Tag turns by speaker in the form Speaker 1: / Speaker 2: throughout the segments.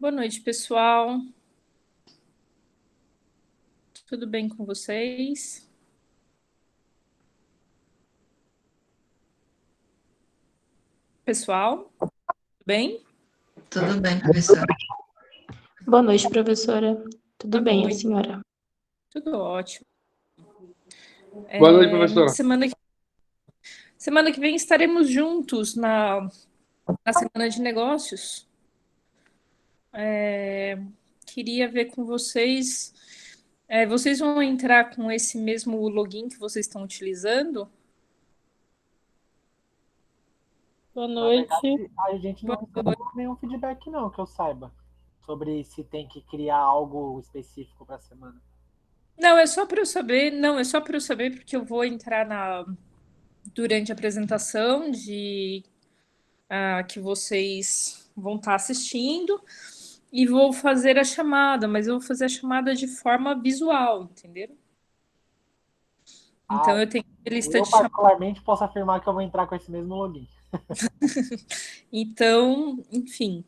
Speaker 1: Boa noite, pessoal. Tudo bem com vocês? Pessoal, tudo bem?
Speaker 2: Tudo bem, professora.
Speaker 3: Boa noite, professora. Tudo
Speaker 1: Boa
Speaker 3: bem, a
Speaker 1: noite.
Speaker 3: senhora?
Speaker 1: Tudo ótimo.
Speaker 4: Boa noite, professora.
Speaker 1: Semana que vem estaremos juntos na Semana de Negócios. Queria ver com vocês. Vocês vão entrar com esse mesmo login que vocês estão utilizando?
Speaker 3: Boa
Speaker 5: Na
Speaker 3: noite.
Speaker 5: verdade, a gente não recebeu nenhum feedback, não, que eu saiba, sobre se tem que criar algo específico para a semana.
Speaker 1: Não, é só para eu saber. Não, é só para eu saber porque eu vou entrar durante a apresentação que vocês vão estar assistindo e vou fazer a chamada, mas eu vou fazer a chamada de forma visual, entendeu? Então eu tenho a lista
Speaker 5: Eu,
Speaker 1: de chamadas.
Speaker 5: particularmente, posso afirmar que eu vou entrar com esse mesmo login.
Speaker 1: Então, enfim,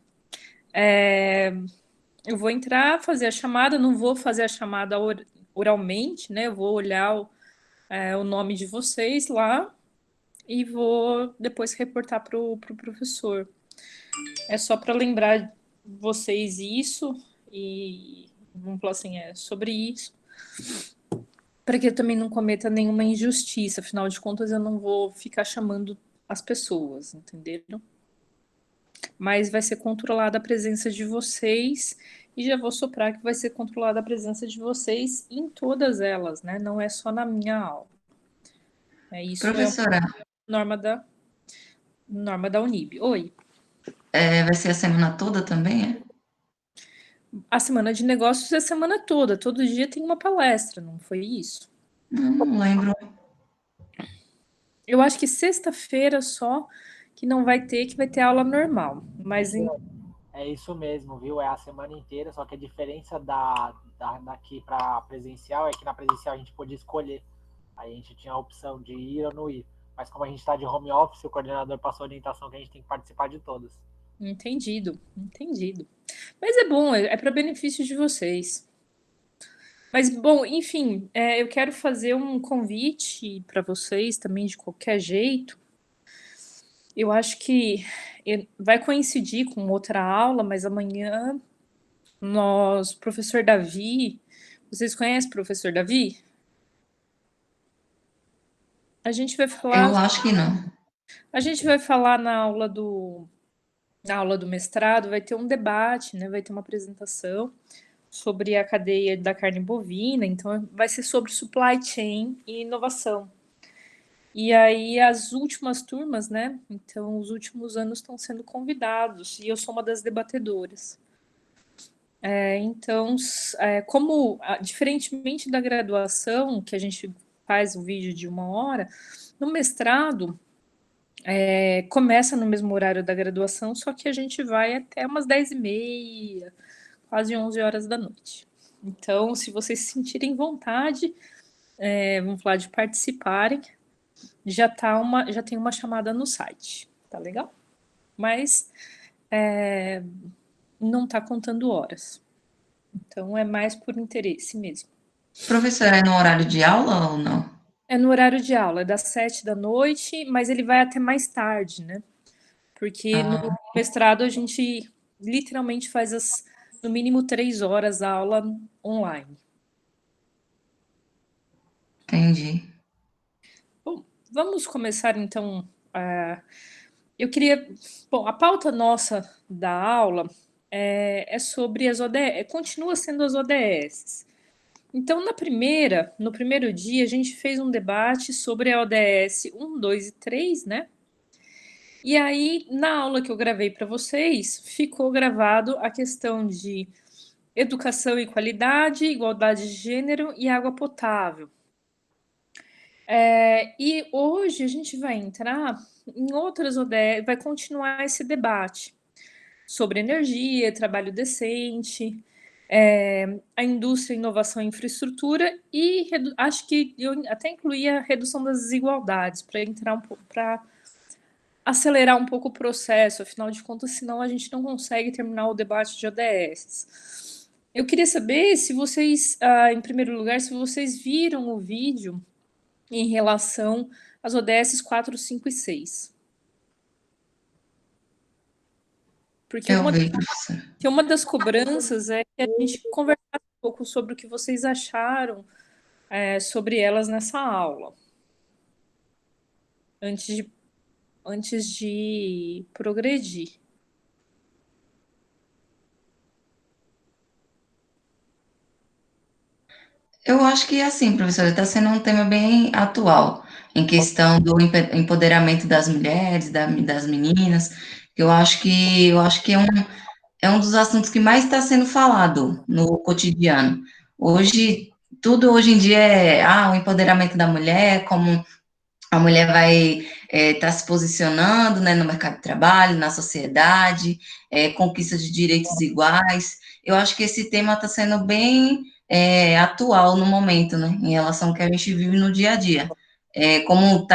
Speaker 1: eu vou entrar, fazer a chamada, não vou fazer a chamada oralmente, né? Eu vou olhar o nome de vocês lá e vou depois reportar para o professor. É só para lembrar vocês isso e vamos falar assim, sobre isso, para que eu também não cometa nenhuma injustiça. Afinal de contas, eu não vou ficar chamando as pessoas, entenderam? Mas vai ser controlada a presença de vocês e já vou soprar que vai ser controlada a presença de vocês em todas elas, né? Não é só na minha aula. Isso é
Speaker 2: Professora,
Speaker 1: norma da Unib. Oi.
Speaker 2: vai ser a semana toda também, é?
Speaker 1: A semana de negócios é a semana toda. Todo dia tem uma palestra, não foi isso?
Speaker 2: Não lembro.
Speaker 1: Eu acho que sexta-feira só que não vai ter, que vai ter aula normal. Mas
Speaker 5: É isso mesmo, viu? É a semana inteira, só que a diferença daqui para presencial é que na presencial a gente podia escolher. A gente tinha a opção de ir ou não ir. Mas como a gente está de home office, o coordenador passou a orientação que a gente tem que participar de todas.
Speaker 1: entendido. Mas é bom, é para benefício de vocês. Mas, bom, enfim, eu quero fazer um convite para vocês também de qualquer jeito. Eu acho que vai coincidir com outra aula, mas amanhã professor Davi, vocês conhecem o professor Davi? A gente vai falar,
Speaker 2: Eu acho que não.
Speaker 1: a gente vai falar na aula do mestrado, vai ter um debate, né? Vai ter uma apresentação sobre a cadeia da carne bovina, então vai ser sobre supply chain e inovação. E aí as últimas turmas, né? Então os últimos anos estão sendo convidados e eu sou uma das debatedoras. Então, diferentemente da graduação, que a gente faz um vídeo de 1 hora, no mestrado começa no mesmo horário da graduação, só que a gente vai até umas 10h30, quase 11 horas da noite. Então, se vocês sentirem vontade, vamos falar de participarem, já tem uma chamada no site, tá legal? Mas não tá contando horas. Então é mais por interesse mesmo.
Speaker 2: Professora, é no horário de aula ou não?
Speaker 1: É no horário de aula, é das 7 da noite, mas ele vai até mais tarde, né? Porque no mestrado a gente literalmente faz no mínimo 3 horas a aula online.
Speaker 2: Entendi.
Speaker 1: Bom, vamos começar então. Eu queria. Bom, a pauta nossa da aula é sobre as ODS, continua sendo as ODS. Então, no primeiro dia, a gente fez um debate sobre a ODS 1, 2 e 3, né? E aí, na aula que eu gravei para vocês, ficou gravado a questão de educação e qualidade, igualdade de gênero e água potável. E hoje a gente vai entrar em outras ODS, vai continuar esse debate sobre energia, trabalho decente, a indústria, inovação e infraestrutura e acho que eu até incluí a redução das desigualdades para entrar um pouco, para acelerar um pouco o processo, afinal de contas, senão a gente não consegue terminar o debate de ODS. Eu queria saber se vocês, em primeiro lugar, se vocês viram o vídeo em relação às ODS 4, 5 e 6. Porque
Speaker 2: Eu vi, professora.
Speaker 1: uma das cobranças é que a gente conversasse um pouco sobre o que vocês acharam sobre elas nessa aula, antes de progredir.
Speaker 2: Eu acho que, assim, professora, está sendo um tema bem atual, em questão do empoderamento das mulheres, das meninas. Eu acho que é um dos assuntos que mais está sendo falado no cotidiano. Hoje, tudo hoje em dia é o empoderamento da mulher, como a mulher vai estar se posicionando, né, no mercado de trabalho, na sociedade, conquista de direitos iguais. Eu acho que esse tema está sendo bem atual no momento, né, em relação ao que a gente vive no dia a dia. Como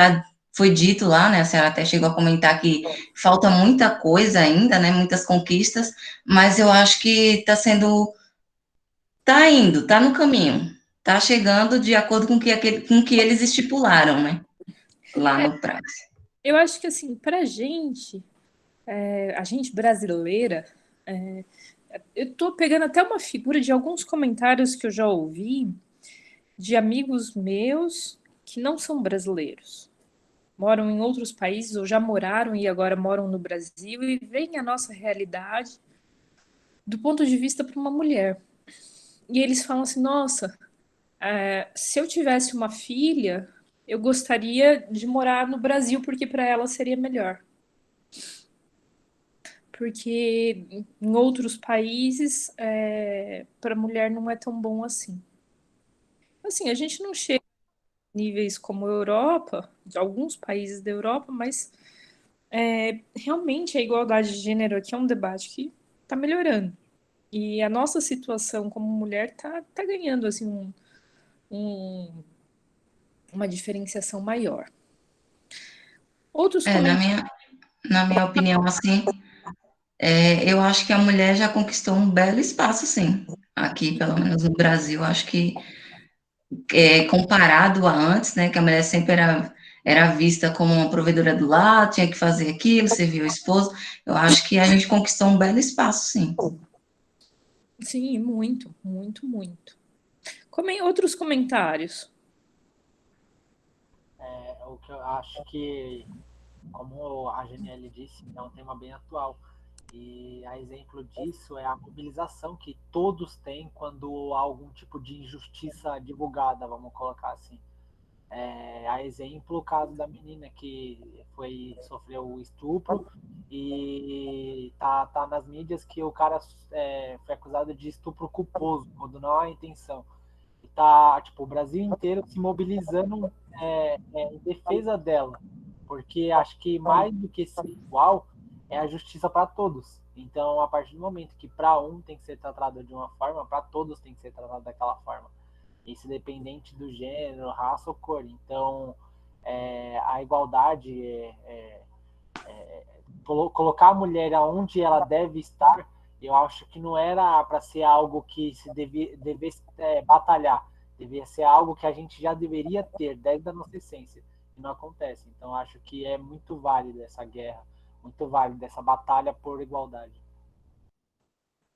Speaker 2: foi dito lá, né, a senhora até chegou a comentar que falta muita coisa ainda, né, muitas conquistas, mas eu acho que está no caminho, está chegando de acordo com o que eles estipularam, né, lá no prazo.
Speaker 1: Eu acho que, assim, para a gente brasileira, eu estou pegando até uma figura de alguns comentários que eu já ouvi de amigos meus que não são brasileiros, moram em outros países ou já moraram e agora moram no Brasil e veem a nossa realidade do ponto de vista para uma mulher. E eles falam assim: nossa, se eu tivesse uma filha, eu gostaria de morar no Brasil porque para ela seria melhor. Porque em outros países, para a mulher não é tão bom assim. Assim, a gente não chega a níveis como a Europa, de alguns países da Europa, mas realmente a igualdade de gênero aqui é um debate que está melhorando. E a nossa situação como mulher tá ganhando assim, uma diferenciação maior. Outros
Speaker 2: Na
Speaker 1: comentários.
Speaker 2: minha opinião, assim, eu acho que a mulher já conquistou um belo espaço, sim. Aqui, pelo menos no Brasil, acho que comparado a antes, né, que a mulher sempre era vista como uma provedora do lar, tinha que fazer aquilo, servir o esposo. Eu acho que a gente conquistou um belo espaço, sim.
Speaker 1: Sim, muito, muito, muito. Outros comentários.
Speaker 5: O que eu acho que, como a Geniele disse, é um tema bem atual. E a exemplo disso é a mobilização que todos têm quando há algum tipo de injustiça divulgada, vamos colocar assim. A exemplo, o caso da menina que sofreu o estupro e tá nas mídias que o cara foi acusado de estupro culposo, quando não há intenção. E tá, tipo, o Brasil inteiro se mobilizando em defesa dela, porque acho que mais do que ser igual é a justiça para todos. Então, a partir do momento que para um tem que ser tratado de uma forma, para todos tem que ser tratado daquela forma. Isso independente do gênero, raça ou cor. Então, a igualdade colocar a mulher aonde ela deve estar, eu acho que não era para ser algo que se devesse batalhar. Devia ser algo que a gente já deveria ter desde a nossa essência. E não acontece. Então, acho que é muito válido essa guerra, muito válido essa batalha por igualdade.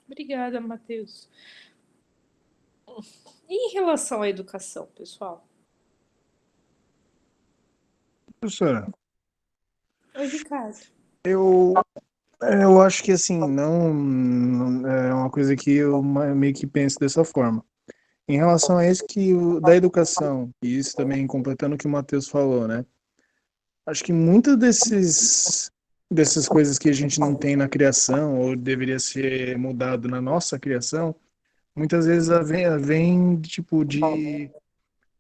Speaker 1: Obrigada, Matheus. E em relação à educação, pessoal?
Speaker 6: Professora,
Speaker 1: Oi, Ricardo.
Speaker 6: eu acho que assim, não é uma coisa que eu meio que penso dessa forma. Em relação a isso da educação, e isso também completando o que o Matheus falou, né? Acho que muitas dessas coisas que a gente não tem na criação, ou deveria ser mudado na nossa criação, muitas vezes vem tipo, de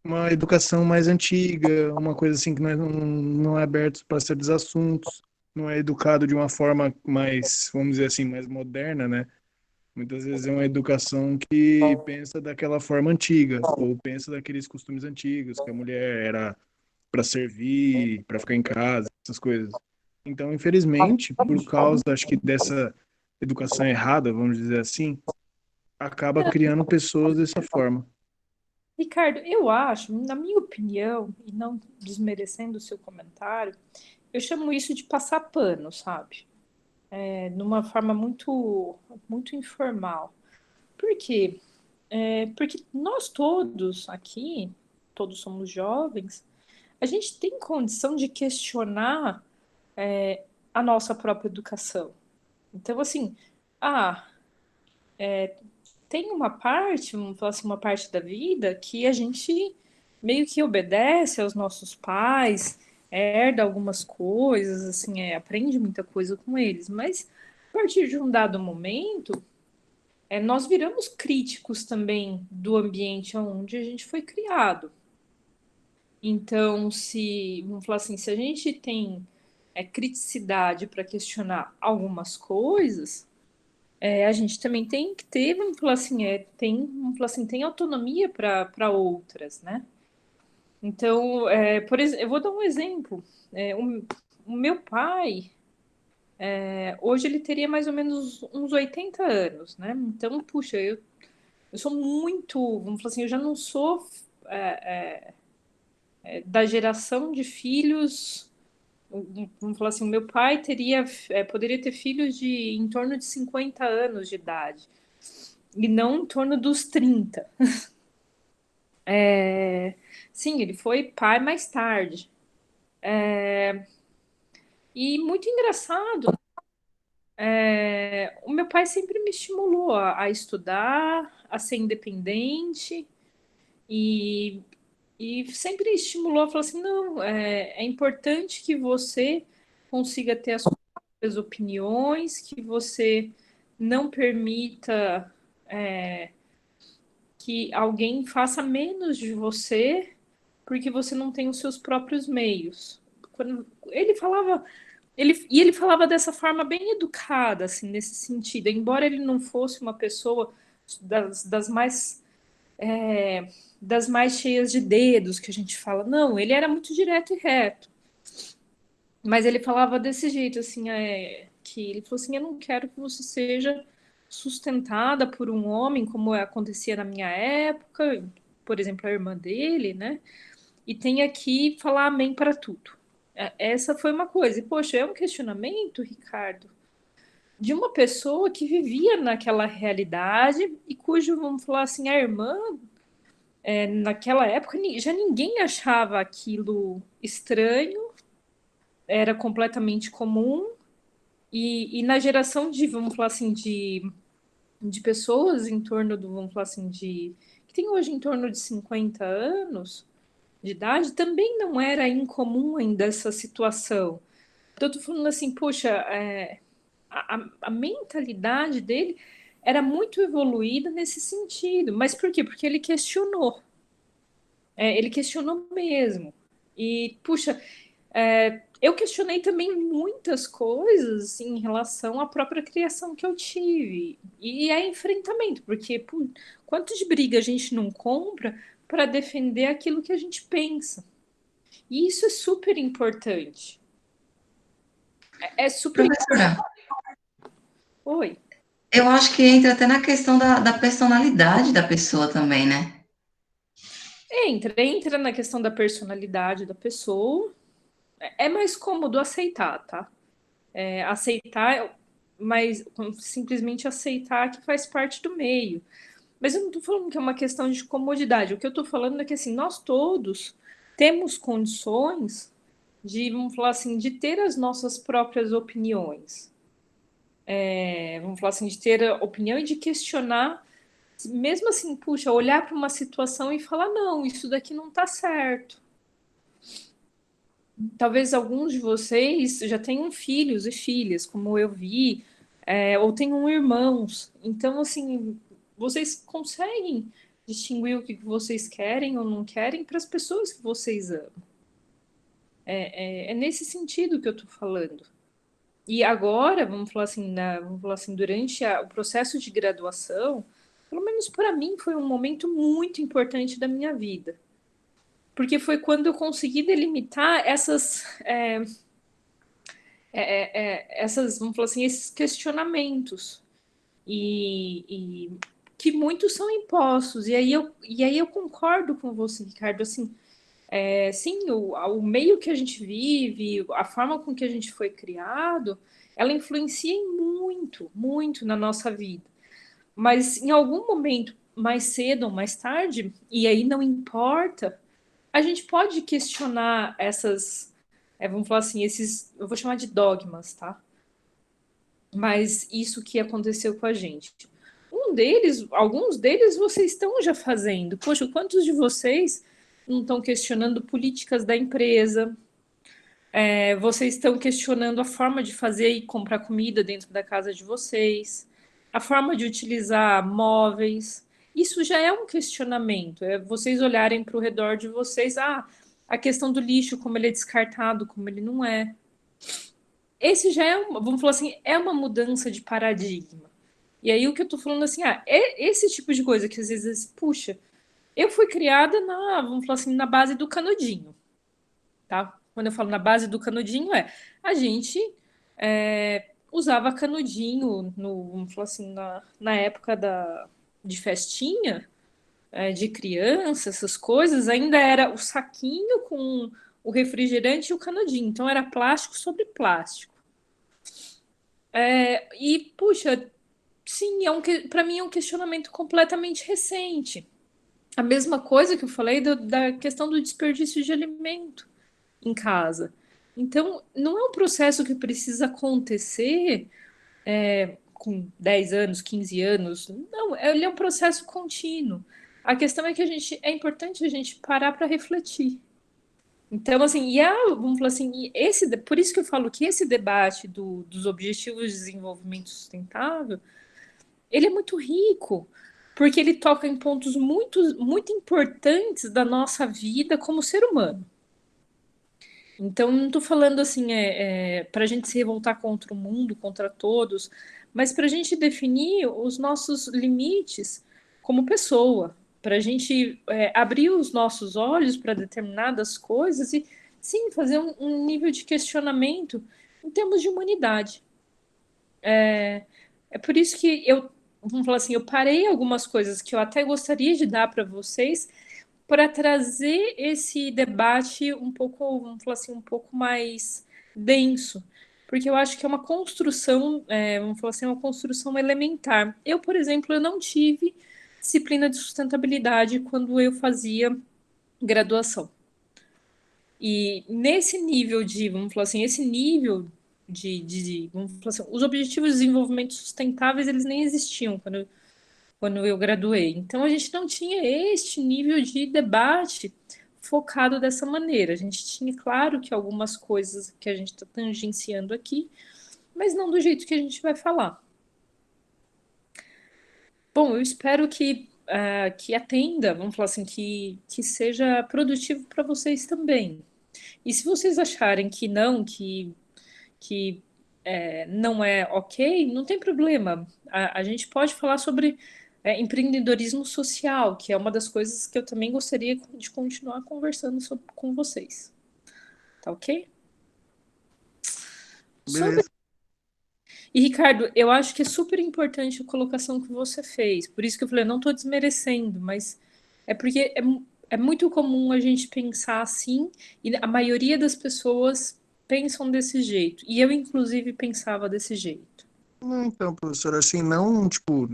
Speaker 6: uma educação mais antiga, uma coisa assim que não é aberto para certos assuntos, não é educado de uma forma mais, vamos dizer assim, mais moderna, né? Muitas vezes é uma educação que pensa daquela forma antiga, ou pensa daqueles costumes antigos, que a mulher era para servir, para ficar em casa, essas coisas. Então, infelizmente, por causa, acho que dessa educação errada, vamos dizer assim, acaba criando pessoas dessa forma.
Speaker 1: Ricardo, eu acho, na minha opinião, e não desmerecendo o seu comentário, eu chamo isso de passar pano, sabe? Numa forma muito informal. Por quê? Porque nós todos aqui, todos somos jovens, a gente tem condição de questionar a nossa própria educação. Então, assim, ah, tem uma parte, vamos falar assim, uma parte da vida que a gente meio que obedece aos nossos pais, herda algumas coisas, assim, aprende muita coisa com eles, mas a partir de um dado momento, nós viramos críticos também do ambiente onde a gente foi criado. Então, se, vamos falar assim, se a gente tem criticidade para questionar algumas coisas, a gente também tem que ter, vamos falar assim, vamos falar assim, tem autonomia para outras, né? Então, por exemplo, eu vou dar um exemplo. O meu pai, hoje ele teria mais ou menos uns 80 anos, né? Então, puxa, eu sou muito, vamos falar assim, eu já não sou da geração de filhos. Vamos falar assim, o meu pai poderia ter filhos de em torno de 50 anos de idade, e não em torno dos 30. Sim, ele foi pai mais tarde. E muito engraçado, o meu pai sempre me estimulou a estudar, a ser independente, e, e sempre estimulou, falou assim, não, é importante que você consiga ter as suas opiniões, que você não permita que alguém faça menos de você porque você não tem os seus próprios meios. Quando ele falava, ele falava dessa forma bem educada, assim, nesse sentido, embora ele não fosse uma pessoa das mais das mais cheias de dedos que a gente fala, não, ele era muito direto e reto, mas ele falava desse jeito, assim, que ele falou assim, eu não quero que você seja sustentada por um homem, como acontecia na minha época, por exemplo, a irmã dele, né? E tenha que falar amém para tudo. Essa foi uma coisa. E, poxa, é um questionamento, Ricardo, de uma pessoa que vivia naquela realidade e cujo, vamos falar assim, a irmã, naquela época, já ninguém achava aquilo estranho, era completamente comum. E na geração de, vamos falar assim, de pessoas em torno do, vamos falar assim, que tem hoje em torno de 50 anos de idade, também não era incomum ainda essa situação. Então, eu tô falando assim, poxa, a mentalidade dele era muito evoluída nesse sentido. Mas por quê? Porque ele questionou. Ele questionou mesmo. E, puxa, eu questionei também muitas coisas em relação à própria criação que eu tive. E é enfrentamento, porque quanto de briga a gente não compra para defender aquilo que a gente pensa? E isso é super importante. É super
Speaker 2: Professora,
Speaker 1: importante. Oi.
Speaker 2: eu acho que entra até na questão da personalidade da pessoa também, né?
Speaker 1: Entra na questão da personalidade da pessoa. É mais cômodo aceitar, tá? Aceitar, mas simplesmente aceitar que faz parte do meio. Mas eu não estou falando que é uma questão de comodidade. O que eu estou falando é que assim, nós todos temos condições de, vamos falar assim, de ter as nossas próprias opiniões. Vamos falar assim, de ter a opinião e de questionar, mesmo assim, puxa, olhar para uma situação e falar, não, isso daqui não está certo. Talvez alguns de vocês já tenham filhos e filhas, como eu vi, ou tenham irmãos. Então, assim, vocês conseguem distinguir o que vocês querem ou não querem para as pessoas que vocês amam. É nesse sentido que eu estou falando. E agora, vamos falar assim, durante o processo de graduação, pelo menos para mim, foi um momento muito importante da minha vida. Porque foi quando eu consegui delimitar vamos falar assim, esses questionamentos e que muitos são impostos. E aí eu concordo com você, Ricardo, assim, sim, o meio que a gente vive, a forma com que a gente foi criado, ela influencia em muito, muito na nossa vida. Mas em algum momento, mais cedo ou mais tarde, e aí não importa, a gente pode questionar vamos falar assim, eu vou chamar de dogmas, tá? Mas isso que aconteceu com a gente. Alguns deles vocês estão já fazendo. Poxa, quantos de vocês não estão questionando políticas da empresa? Vocês estão questionando a forma de fazer e comprar comida dentro da casa de vocês, a forma de utilizar móveis. Isso já é um questionamento. É vocês olharem para o redor de vocês, a questão do lixo, como ele é descartado, como ele não é. Esse já vamos falar assim, é uma mudança de paradigma. E aí o que eu tô falando assim, é esse tipo de coisa que às vezes, puxa, eu fui criada vamos falar assim, na base do canudinho, tá? Quando eu falo na base do canudinho, a gente usava canudinho vamos falar assim, na época de festinha, de criança, essas coisas, ainda era o saquinho com o refrigerante e o canudinho. Então era plástico sobre plástico. E, puxa, sim, para mim é um questionamento completamente recente. A mesma coisa que eu falei da questão do desperdício de alimento em casa. Então, não é um processo que precisa acontecer com 10 anos, 15 anos. Não, ele é um processo contínuo. A questão é que é importante a gente parar para refletir. Então, assim, vamos falar assim, por isso que eu falo que esse debate dos Objetivos de Desenvolvimento Sustentável, ele é muito rico, porque ele toca em pontos muito, muito importantes da nossa vida como ser humano. Então, não estou falando assim, para a gente se revoltar contra o mundo, contra todos, mas para a gente definir os nossos limites como pessoa, para a gente abrir os nossos olhos para determinadas coisas e, sim, fazer um nível de questionamento em termos de humanidade. É por isso que vamos falar assim, eu parei algumas coisas que eu até gostaria de dar para vocês para trazer esse debate um pouco, vamos falar assim, um pouco mais denso, porque eu acho que é uma construção, vamos falar assim, uma construção elementar. Eu, por exemplo, eu não tive disciplina de sustentabilidade quando eu fazia graduação. E nesse nível vamos falar assim, esse nível vamos falar assim, os objetivos de desenvolvimento sustentáveis, eles nem existiam quando eu graduei. Então, a gente não tinha este nível de debate focado dessa maneira. A gente tinha, claro, que algumas coisas que a gente está tangenciando aqui, mas não do jeito que a gente vai falar. Bom, eu espero que atenda, vamos falar assim, que seja produtivo para vocês também. E se vocês acharem que não, que não é ok, não tem problema. A gente pode falar sobre empreendedorismo social, que é uma das coisas que eu também gostaria de continuar conversando com vocês. Tá ok?
Speaker 6: Beleza.
Speaker 1: E, Ricardo, eu acho que é super importante a colocação que você fez. Por isso que eu falei, eu não estou desmerecendo, mas é porque é muito comum a gente pensar assim, e a maioria das pessoas pensam desse jeito. E eu, inclusive, pensava desse jeito.
Speaker 6: Não, então, professor, assim, não, tipo,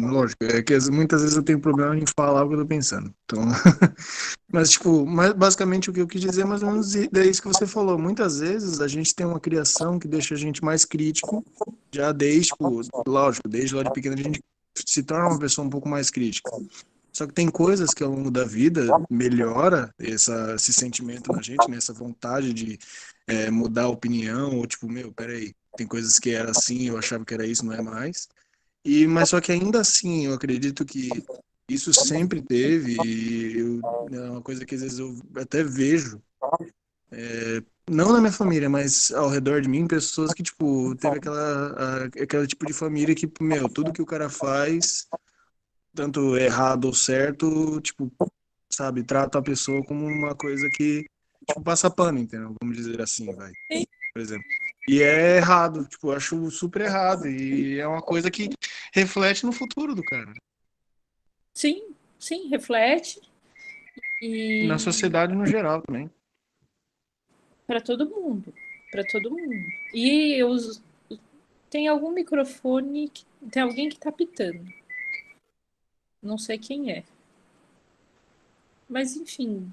Speaker 6: lógico, é que muitas vezes eu tenho problema em falar o que eu tô pensando. Então, mas, tipo, basicamente o que eu quis dizer é mais ou menos é isso que você falou. Muitas vezes a gente tem uma criação que deixa a gente mais crítico, já desde, tipo, lógico, desde lá de pequeno a gente se torna uma pessoa um pouco mais crítica. Só que tem coisas que ao longo da vida melhora esse sentimento na gente, né? Essa vontade de mudar a opinião, ou tipo, meu, peraí, tem coisas que era assim, eu achava que era isso, não é mais. Mas só que ainda assim, eu acredito que isso sempre teve, é uma coisa que às vezes eu até vejo, não na minha família, mas ao redor de mim, pessoas que, tipo, teve aquela tipo de família que, meu, tudo que o cara faz, tanto errado ou certo, tipo, sabe, trata a pessoa como uma coisa que, tipo, passa pano, entendeu? Vamos dizer assim, vai, por exemplo. E é errado, tipo, eu acho super errado. E é uma coisa que reflete no futuro do cara.
Speaker 1: Sim, sim, reflete.
Speaker 6: Na
Speaker 1: E
Speaker 6: sociedade no geral também.
Speaker 1: para todo mundo, para todo mundo. E tem algum microfone, tem alguém que tá pitando. Não sei quem é. Mas, enfim,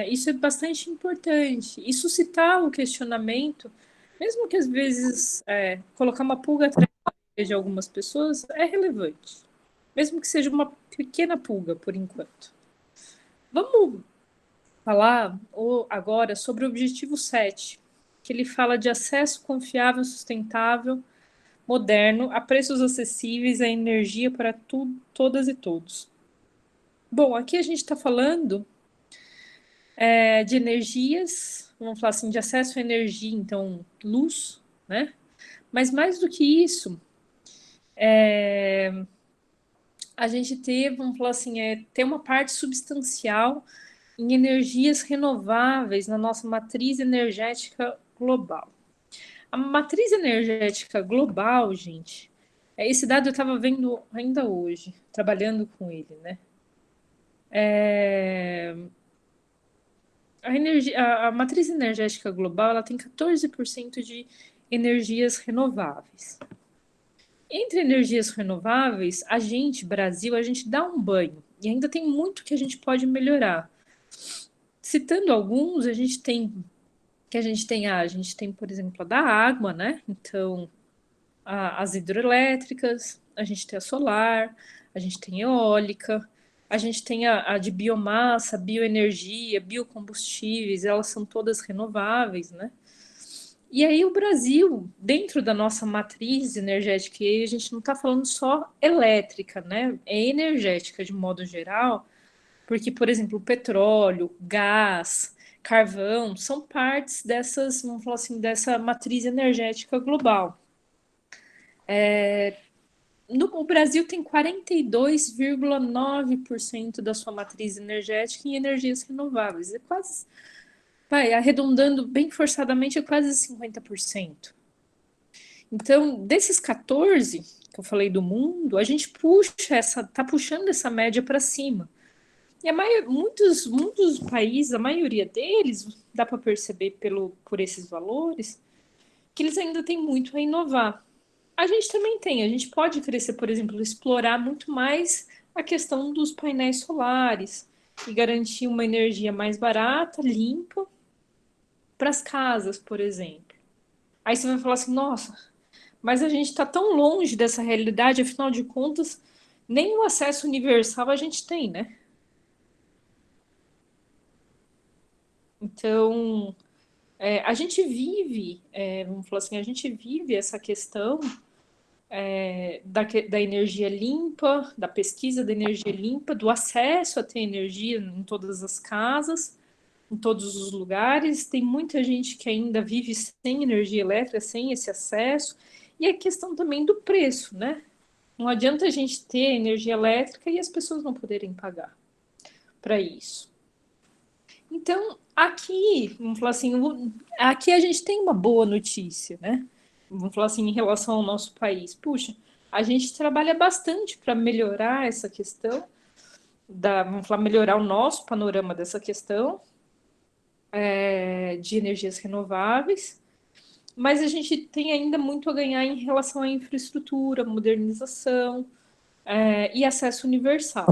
Speaker 1: isso é bastante importante. E suscitar o questionamento, mesmo que às vezes colocar uma pulga atrás de algumas pessoas, é relevante. Mesmo que seja uma pequena pulga, por enquanto. Vamos falar agora sobre o objetivo 7, que ele fala de acesso confiável, sustentável, moderno, a preços acessíveis, a energia para todas e todos. Bom, aqui a gente está falando de energias, vamos falar assim, de acesso à energia, então, luz, né? Mas mais do que isso, a gente ter, vamos falar assim, ter uma parte substancial em energias renováveis na nossa matriz energética global. A matriz energética global, gente, esse dado eu estava vendo ainda hoje, trabalhando com ele, né? A matriz energética global ela tem 14% de energias renováveis. Entre energias renováveis, a gente, Brasil, a gente dá um banho e ainda tem muito que a gente pode melhorar. Citando alguns, a gente tem, por exemplo, a da água, né? Então, as hidroelétricas, a gente tem a solar, a gente tem eólica, a gente tem a de biomassa, bioenergia, biocombustíveis, elas são todas renováveis, né? E aí o Brasil, dentro da nossa matriz energética, e aí a gente não está falando só elétrica, né? É energética de modo geral, porque, por exemplo, o petróleo, gás, carvão, são partes dessas, vamos falar assim, dessa matriz energética global. O Brasil tem 42,9% da sua matriz energética em energias renováveis. É quase, arredondando bem forçadamente, é quase 50%. Então, desses 14 que eu falei do mundo, a gente tá puxando essa média para cima. E muitos países, a maioria deles, dá para perceber por esses valores, que eles ainda têm muito a inovar. A gente também tem, a gente pode crescer, por exemplo, explorar muito mais a questão dos painéis solares e garantir uma energia mais barata, limpa, para as casas, por exemplo. Aí você vai falar assim, nossa, mas a gente está tão longe dessa realidade, afinal de contas, nem o acesso universal a gente tem, né? Então, a gente vive, vamos falar assim, a gente vive essa questão da energia limpa, da pesquisa da energia limpa, do acesso a ter energia em todas as casas, em todos os lugares. Tem muita gente que ainda vive sem energia elétrica, sem esse acesso. E a questão também do preço, né? Não adianta a gente ter energia elétrica e as pessoas não poderem pagar para isso. Então, aqui, vamos falar assim, aqui a gente tem uma boa notícia, né? Vamos falar assim, em relação ao nosso país. Puxa, a gente trabalha bastante para melhorar essa questão, vamos falar, melhorar o nosso panorama dessa questão de energias renováveis, mas a gente tem ainda muito a ganhar em relação à infraestrutura, modernização e acesso universal.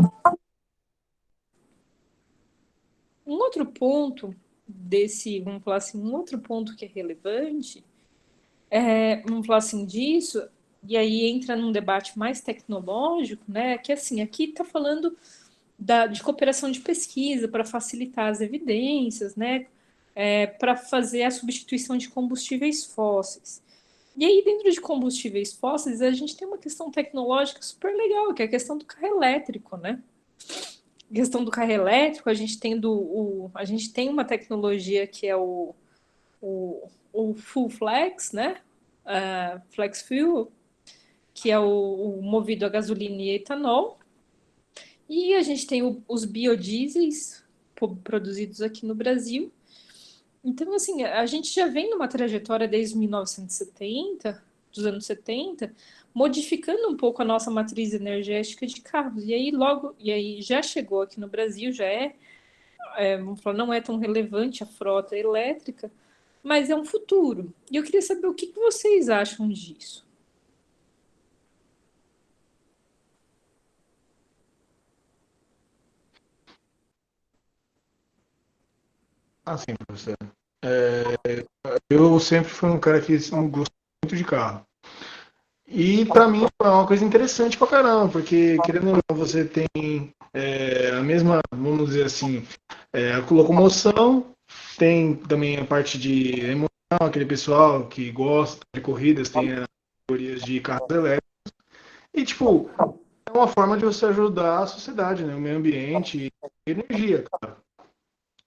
Speaker 1: Um outro ponto vamos falar assim, um outro ponto que é relevante, vamos falar assim disso, e aí entra num debate mais tecnológico, né? Que assim, aqui está falando de cooperação de pesquisa para facilitar as evidências, né? Para fazer a substituição de combustíveis fósseis. E aí, dentro de combustíveis fósseis, a gente tem uma questão tecnológica super legal, que é a questão do carro elétrico, né? A questão do carro elétrico, a gente tem uma tecnologia que é o Full Flex, né? Flex Fuel, que é o movido a gasolina e etanol. E a gente tem os biodiesels produzidos aqui no Brasil. Então, assim, a gente já vem numa trajetória desde 1970, dos anos 70, modificando um pouco a nossa matriz energética de carros. E aí já chegou aqui no Brasil, vamos falar, não é tão relevante a frota elétrica, mas é um futuro. E eu queria saber o que vocês acham disso.
Speaker 6: Assim, professor. Eu sempre fui um cara que gostou muito de carro. E para mim é uma coisa interessante pra caramba, porque querendo ou não, você tem a mesma, vamos dizer assim, a locomoção, tem também a parte de emoção, aquele pessoal que gosta de corridas, tem as categorias de carros elétricos. E, tipo, é uma forma de você ajudar a sociedade, né? O meio ambiente e energia, cara.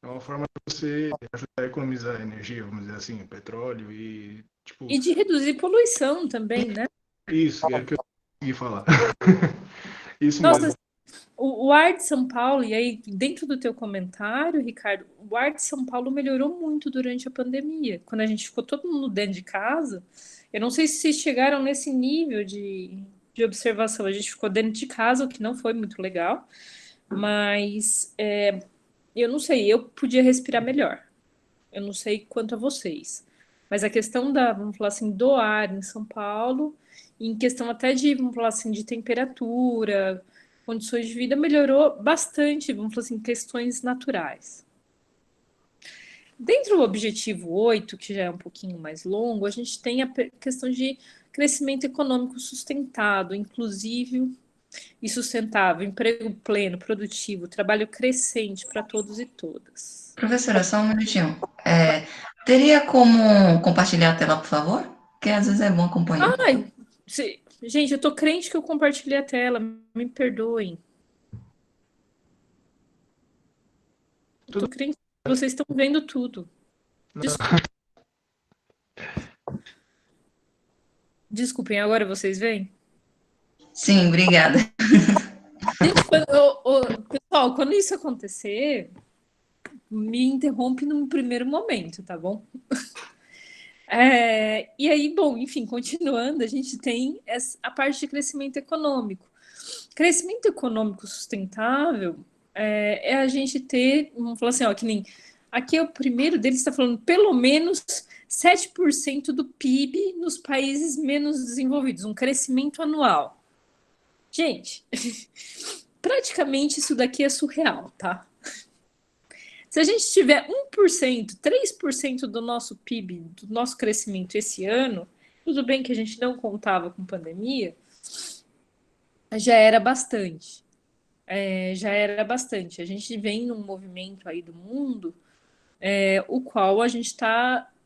Speaker 6: É uma forma de você ajudar a economizar energia, vamos dizer assim, petróleo e, tipo,
Speaker 1: E de reduzir poluição também, né?
Speaker 6: isso, é o que eu consegui falar. Isso mesmo.
Speaker 1: Nossa, o ar de São Paulo, e aí, dentro do teu comentário, Ricardo, o ar de São Paulo melhorou muito durante a pandemia. Quando a gente ficou todo mundo dentro de casa, eu não sei se vocês chegaram nesse nível de observação. A gente ficou dentro de casa, o que não foi muito legal, mas eu não sei, eu podia respirar melhor. Eu não sei quanto a vocês. Mas a questão vamos falar assim, do ar em São Paulo, em questão até de, vamos falar assim, de temperatura, condições de vida, melhorou bastante, vamos falar assim, questões naturais. Dentro do objetivo 8, que já é um pouquinho mais longo, a gente tem a questão de crescimento econômico sustentado, inclusive e sustentável, emprego pleno, produtivo, trabalho crescente para todos e todas.
Speaker 2: Professora, só um minutinho. Teria como compartilhar a tela, por favor? Porque às vezes é bom acompanhar.
Speaker 1: Ai, gente, eu tô crente que eu compartilhei a tela, me perdoem. Eu tô
Speaker 6: Tudo
Speaker 1: crente que vocês estão vendo tudo. Desculpem, agora vocês veem?
Speaker 2: Sim, obrigada.
Speaker 1: Gente, pessoal, quando isso acontecer, me interrompe num primeiro momento, tá bom? E aí, bom, enfim, continuando, a gente tem a parte de crescimento econômico. Crescimento econômico sustentável é a gente ter, vamos falar assim, ó, que nem aqui é o primeiro deles, está falando pelo menos 7% do PIB nos países menos desenvolvidos, um crescimento anual. Gente, praticamente isso daqui é surreal, tá? Se a gente tiver 1%, 3% do nosso PIB, do nosso crescimento esse ano, tudo bem que a gente não contava com pandemia, já era bastante. Já era bastante. A gente vem num movimento aí do mundo, o qual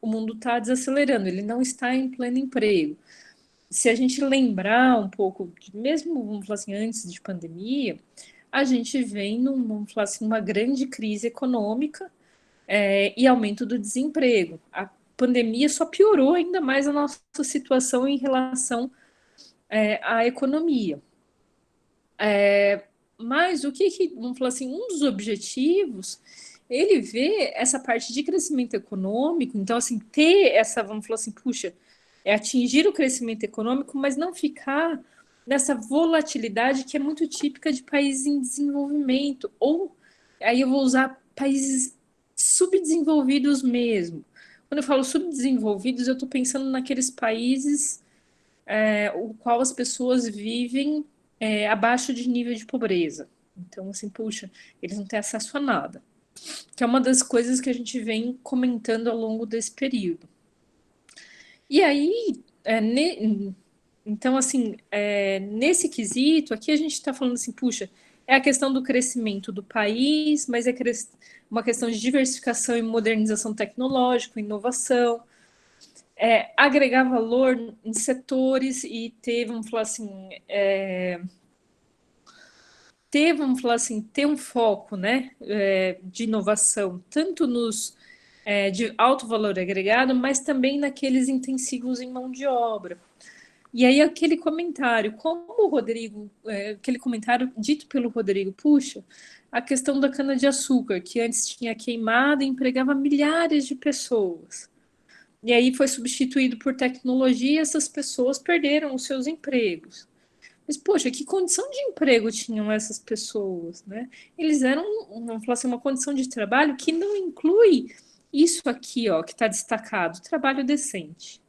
Speaker 1: o mundo está desacelerando, ele não está em pleno emprego. Se a gente lembrar um pouco, mesmo, vamos falar assim, antes de pandemia, a gente vem vamos falar assim, uma grande crise econômica e aumento do desemprego. A pandemia só piorou ainda mais a nossa situação em relação à economia. Mas vamos falar assim, um dos objetivos, ele vê essa parte de crescimento econômico, então, assim, ter essa, vamos falar assim, puxa, atingir o crescimento econômico, mas não ficar nessa volatilidade que é muito típica de países em desenvolvimento, ou aí eu vou usar países subdesenvolvidos mesmo. Quando eu falo subdesenvolvidos, eu estou pensando naqueles países o qual as pessoas vivem abaixo de nível de pobreza. Então, assim, puxa, eles não têm acesso a nada. Que é uma das coisas que a gente vem comentando ao longo desse período. E aí, então, assim, nesse quesito, aqui a gente está falando assim, puxa, é a questão do crescimento do país, mas é uma questão de diversificação e modernização tecnológica, inovação, agregar valor em setores e vamos falar assim, vamos falar assim, ter um foco, né, de inovação, tanto de alto valor agregado, mas também naqueles intensivos em mão de obra. E aí aquele comentário, como o Rodrigo, aquele comentário dito pelo Rodrigo, puxa, a questão da cana-de-açúcar, que antes tinha queimado e empregava milhares de pessoas. E aí foi substituído por tecnologia e essas pessoas perderam os seus empregos. Mas, poxa, que condição de emprego tinham essas pessoas, né? Eles eram, vamos falar assim, uma condição de trabalho que não inclui isso aqui, ó, que está destacado, trabalho decente.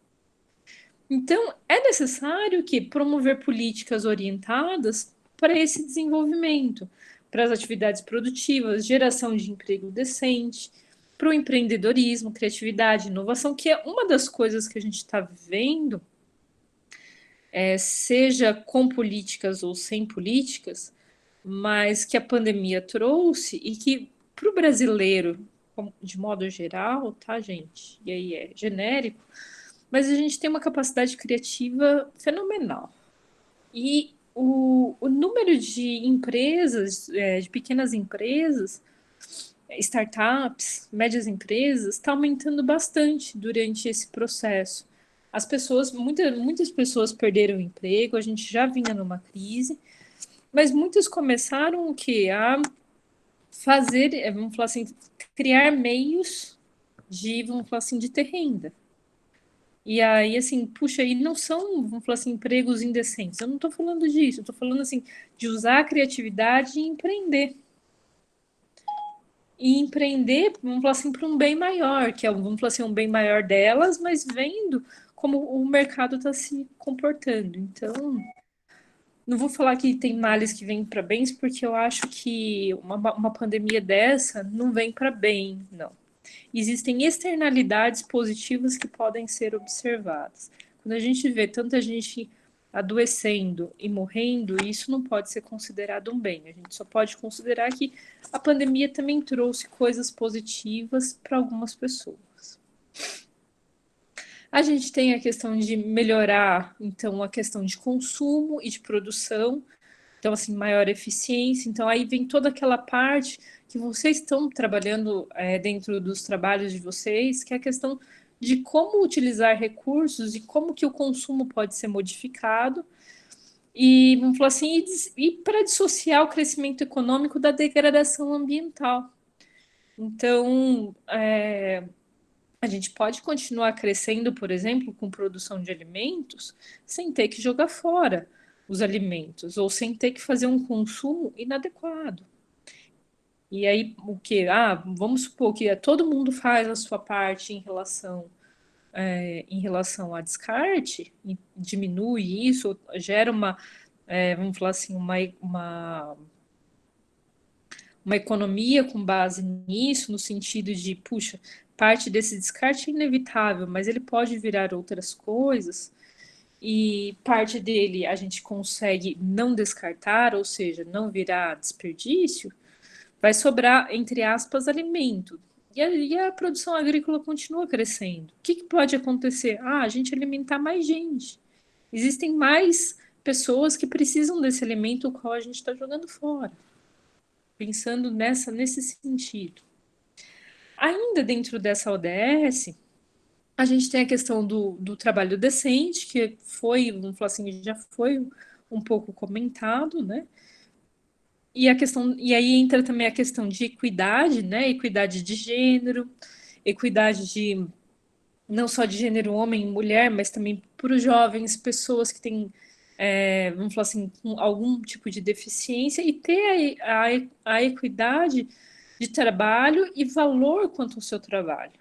Speaker 1: Então, é necessário que promover políticas orientadas para esse desenvolvimento, para as atividades produtivas, geração de emprego decente, para o empreendedorismo, criatividade, inovação, que é uma das coisas que a gente está vivendo, seja com políticas ou sem políticas, mas que a pandemia trouxe e que para o brasileiro, de modo geral, tá, gente? E aí é genérico, mas a gente tem uma capacidade criativa fenomenal. E o número de empresas, de pequenas empresas, startups, médias empresas, está aumentando bastante durante esse processo. As pessoas, muitas pessoas perderam o emprego, a gente já vinha numa crise, mas muitas começaram o quê? A fazer, vamos falar assim, criar meios de, vamos falar assim, de ter renda. E aí, assim, puxa, e não são, vamos falar assim, empregos indecentes. Eu não estou falando disso, eu estou falando, assim, de usar a criatividade e empreender. E empreender, vamos falar assim, para um bem maior, que é, vamos falar assim, um bem maior delas, mas vendo como o mercado está se comportando. Então, não vou falar que tem males que vêm para bens, porque eu acho que uma pandemia dessa não vem para bem, não. Existem externalidades positivas que podem ser observadas. Quando a gente vê tanta gente adoecendo e morrendo, isso não pode ser considerado um bem. A gente só pode considerar que a pandemia também trouxe coisas positivas para algumas pessoas. A gente tem a questão de melhorar, então, a questão de consumo e de produção, então, assim, maior eficiência. Então, aí vem toda aquela parte que vocês estão trabalhando dentro dos trabalhos de vocês, que é a questão de como utilizar recursos e como que o consumo pode ser modificado. E, vamos falar assim, e para dissociar o crescimento econômico da degradação ambiental. Então, a gente pode continuar crescendo, por exemplo, com produção de alimentos, sem ter que jogar fora os alimentos, ou sem ter que fazer um consumo inadequado. E aí, o que? Vamos supor que todo mundo faz a sua parte em relação a descarte, e diminui isso, gera vamos falar assim, uma economia com base nisso, no sentido de, puxa, parte desse descarte é inevitável, mas ele pode virar outras coisas, e parte dele a gente consegue não descartar, ou seja, não virar desperdício, vai sobrar, entre aspas, alimento. E a produção agrícola continua crescendo. O que pode acontecer? A gente alimentar mais gente. Existem mais pessoas que precisam desse alimento, o qual a gente está jogando fora. Pensando nesse sentido. Ainda dentro dessa ODS, a gente tem a questão do trabalho decente, que foi, vamos falar assim, já foi um pouco comentado, né? E aí entra também a questão de equidade, né? Equidade de gênero, equidade de não só de gênero homem e mulher, mas também para os jovens, pessoas que têm, vamos falar assim, com algum tipo de deficiência, e ter a equidade de trabalho e valor quanto ao seu trabalho.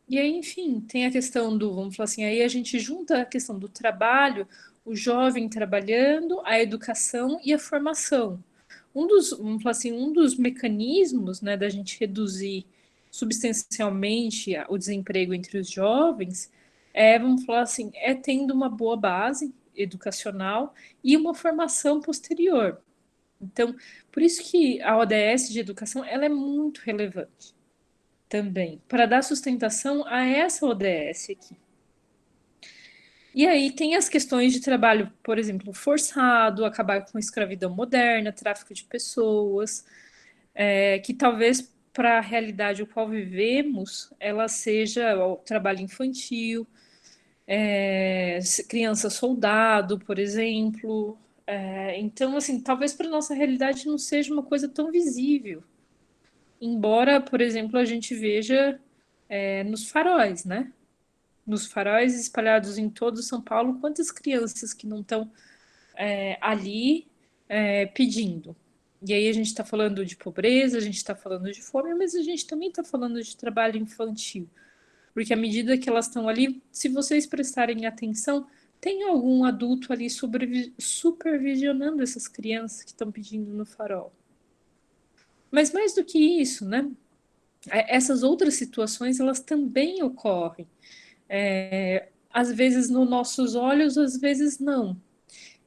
Speaker 1: E aí, enfim, tem a questão vamos falar assim, aí a gente junta a questão do trabalho, o jovem trabalhando, a educação e a formação. Vamos falar assim, um dos mecanismos, né, da gente reduzir substancialmente o desemprego entre os jovens vamos falar assim, tendo uma boa base educacional e uma formação posterior. Então, por isso que a ODS de educação ela é muito relevante também, para dar sustentação a essa ODS aqui. E aí tem as questões de trabalho, por exemplo, forçado, acabar com a escravidão moderna, tráfico de pessoas, que talvez para a realidade o qual vivemos, ela seja o trabalho infantil, criança soldado, por exemplo, Então, assim, talvez para nossa realidade não seja uma coisa tão visível. Embora, por exemplo, a gente veja nos faróis, né? Nos faróis espalhados em todo São Paulo, quantas crianças que não estão ali pedindo. E aí a gente está falando de pobreza, a gente está falando de fome, mas a gente também está falando de trabalho infantil. Porque à medida que elas estão ali, se vocês prestarem atenção, tem algum adulto ali supervisionando essas crianças que estão pedindo no farol. Mas mais do que isso, né? Essas outras situações, elas também ocorrem. Às vezes nos nossos olhos, às vezes não.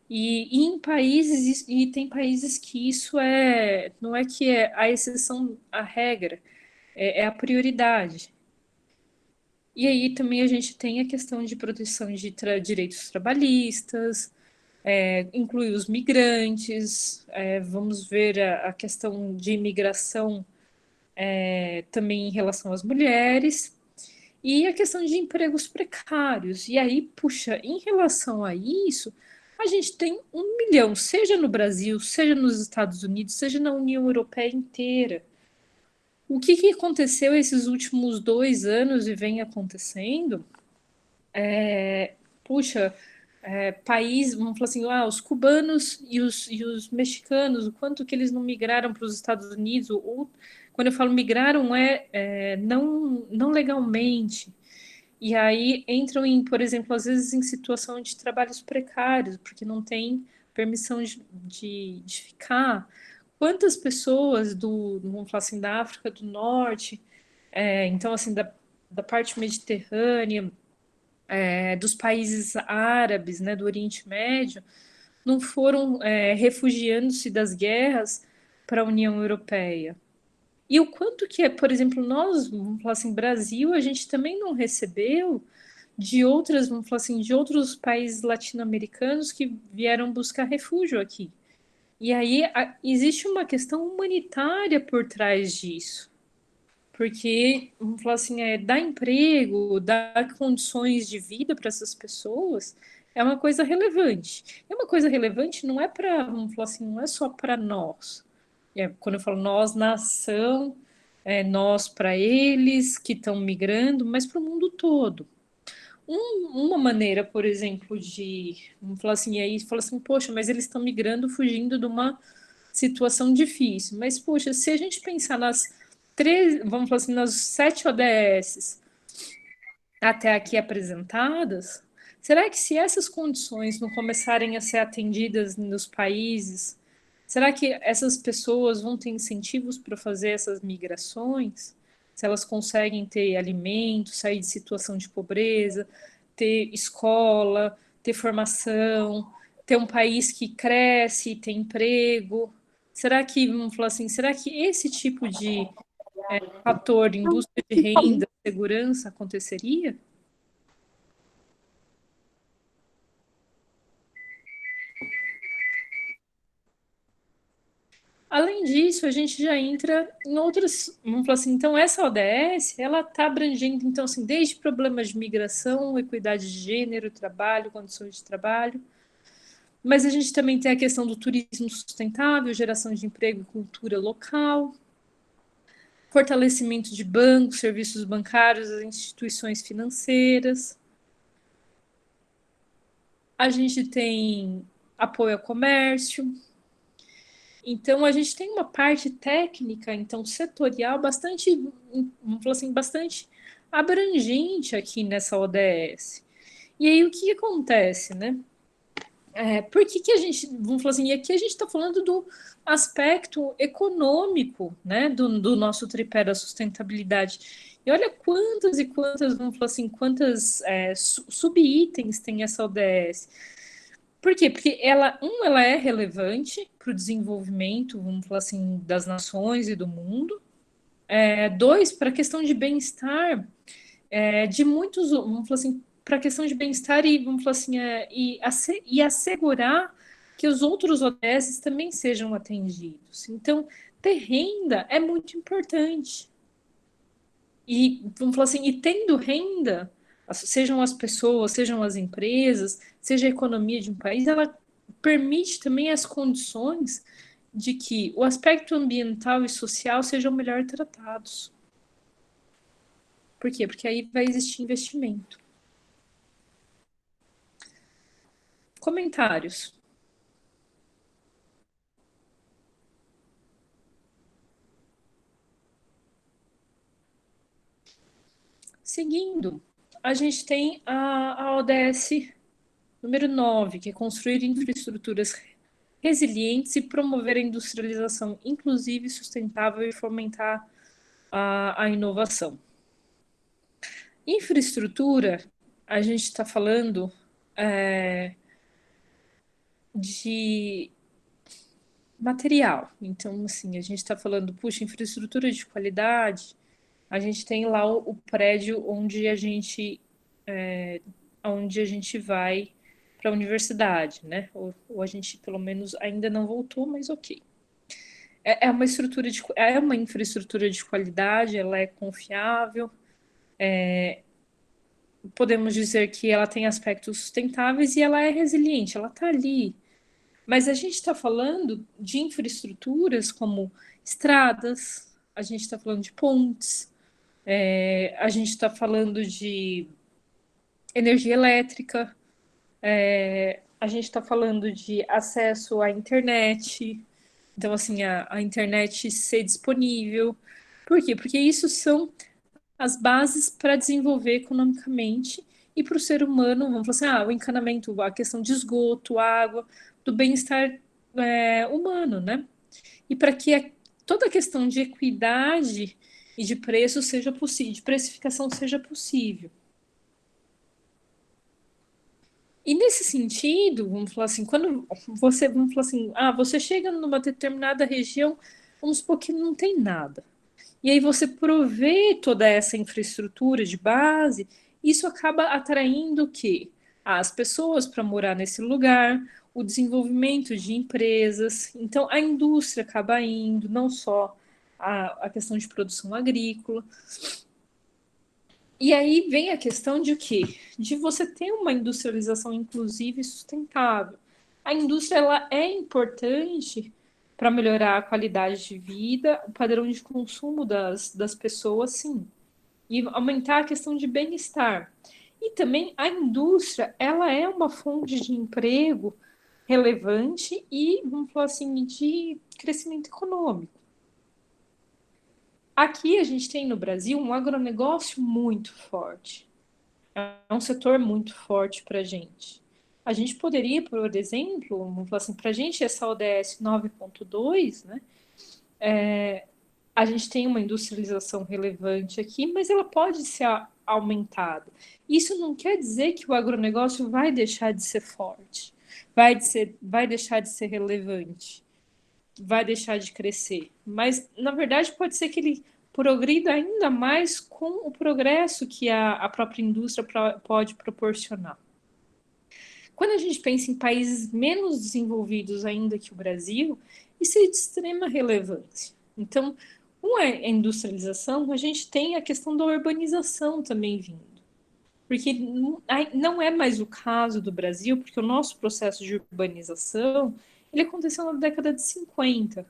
Speaker 1: E em países, e tem países que isso não é que é a exceção, a regra, é a prioridade. E aí também a gente tem a questão de proteção de direitos trabalhistas, inclui os migrantes, vamos ver a questão de imigração também em relação às mulheres, e a questão de empregos precários. E aí, puxa, em relação a isso, a gente tem 1 milhão, seja no Brasil, seja nos Estados Unidos, seja na União Europeia inteira. O que aconteceu esses últimos 2 anos e vem acontecendo? Puxa, país, vamos falar assim, os cubanos e os mexicanos, o quanto que eles não migraram para os Estados Unidos, ou quando eu falo migraram, não legalmente. E aí entram por exemplo, às vezes em situação de trabalhos precários, porque não tem permissão de ficar. Quantas pessoas vamos falar assim, da África do Norte, então assim, da parte mediterrânea, dos países árabes, né, do Oriente Médio, não foram refugiando-se das guerras para a União Europeia. E o quanto que por exemplo, nós, vamos falar assim, Brasil, a gente também não recebeu de outras, vamos falar assim, de outros países latino-americanos que vieram buscar refúgio aqui. E aí existe uma questão humanitária por trás disso. Porque, vamos falar assim, dar emprego, dar condições de vida para essas pessoas é uma coisa relevante. É uma coisa relevante não é para, vamos falar assim, não é só para nós. Quando eu falo nós, nação, nós para eles que estão migrando, mas para o mundo todo. Uma maneira, por exemplo, vamos falar assim, aí fala assim, poxa, mas eles estão migrando, fugindo de uma situação difícil. Mas, poxa, se a gente pensar vamos falar assim, nas 7 ODS até aqui apresentadas, será que se essas condições não começarem a ser atendidas nos países, será que essas pessoas vão ter incentivos para fazer essas migrações? Se elas conseguem ter alimento, sair de situação de pobreza, ter escola, ter formação, ter um país que cresce, tem emprego. Será que, vamos falar assim, será que esse tipo de fator de indústria de renda, segurança aconteceria? Além disso, a gente já entra em outras, vamos falar assim, então essa ODS, ela está abrangendo, então assim, desde problemas de migração, equidade de gênero, trabalho, condições de trabalho, mas a gente também tem a questão do turismo sustentável, geração de emprego e cultura local, fortalecimento de bancos, serviços bancários, as instituições financeiras. A gente tem apoio ao comércio. Então, a gente tem uma parte técnica, então, setorial, bastante, vamos falar assim, bastante abrangente aqui nessa ODS. E aí, o que acontece, né? Por que a gente, vamos falar assim, e aqui a gente está falando do aspecto econômico, né, do nosso tripé da sustentabilidade. E olha quantas e quantas, vamos falar assim, quantas subitens tem essa ODS. Por quê? Porque ela é relevante para o desenvolvimento, vamos falar assim, das nações e do mundo. 2, para a questão de bem-estar de muitos, vamos falar assim, para a questão de bem-estar e, vamos falar assim, e assegurar que os outros ODS também sejam atendidos. Então, ter renda é muito importante. E, vamos falar assim, e tendo renda, sejam as pessoas, sejam as empresas, seja a economia de um país, ela permite também as condições de que o aspecto ambiental e social sejam melhor tratados. Por quê? Porque aí vai existir investimento. Comentários. Seguindo, a gente tem a ODS número 9, que é construir infraestruturas resilientes e promover a industrialização inclusiva e sustentável e fomentar a inovação. Infraestrutura, a gente está falando de material. Então, assim, a gente está falando, puxa, infraestrutura de qualidade, a gente tem lá o prédio onde a gente vai para a universidade, né? Ou a gente, pelo menos, ainda não voltou, mas ok. É uma infraestrutura de qualidade, ela é confiável, podemos dizer que ela tem aspectos sustentáveis e ela é resiliente, ela está ali. Mas a gente está falando de infraestruturas como estradas, a gente está falando de pontes, a gente está falando de energia elétrica, a gente está falando de acesso à internet, então, assim, a internet ser disponível. Por quê? Porque isso são as bases para desenvolver economicamente e para o ser humano, vamos falar assim, o encanamento, a questão de esgoto, água, do bem-estar humano, né? E para que toda a questão de equidade e de preço seja possível, de precificação seja possível. E nesse sentido, vamos falar assim, vamos falar assim, você chega numa determinada região, vamos supor que não tem nada. E aí você provê toda essa infraestrutura de base, isso acaba atraindo o quê? As pessoas para morar nesse lugar, o desenvolvimento de empresas. Então, a indústria acaba indo, não só a questão de produção agrícola. E aí vem a questão de o quê? De você ter uma industrialização inclusiva e sustentável. A indústria ela é importante para melhorar a qualidade de vida, o padrão de consumo das pessoas, sim. E aumentar a questão de bem-estar. E também a indústria, ela é uma fonte de emprego relevante e, vamos falar assim, de crescimento econômico. Aqui a gente tem no Brasil um agronegócio muito forte. É um setor muito forte para a gente. A gente poderia, por exemplo, vamos falar assim, para a gente essa ODS 9.2, né? A gente tem uma industrialização relevante aqui, mas ela pode ser aumentada. Isso não quer dizer que o agronegócio vai deixar de ser forte, vai deixar de ser relevante, vai deixar de crescer. Mas, na verdade, pode ser que ele progrida ainda mais com o progresso que a própria indústria pode proporcionar. Quando a gente pensa em países menos desenvolvidos ainda que o Brasil, isso é de extrema relevância. Então, com a industrialização, a gente tem a questão da urbanização também vindo. Porque não é mais o caso do Brasil, porque o nosso processo de urbanização ele aconteceu na década de 50.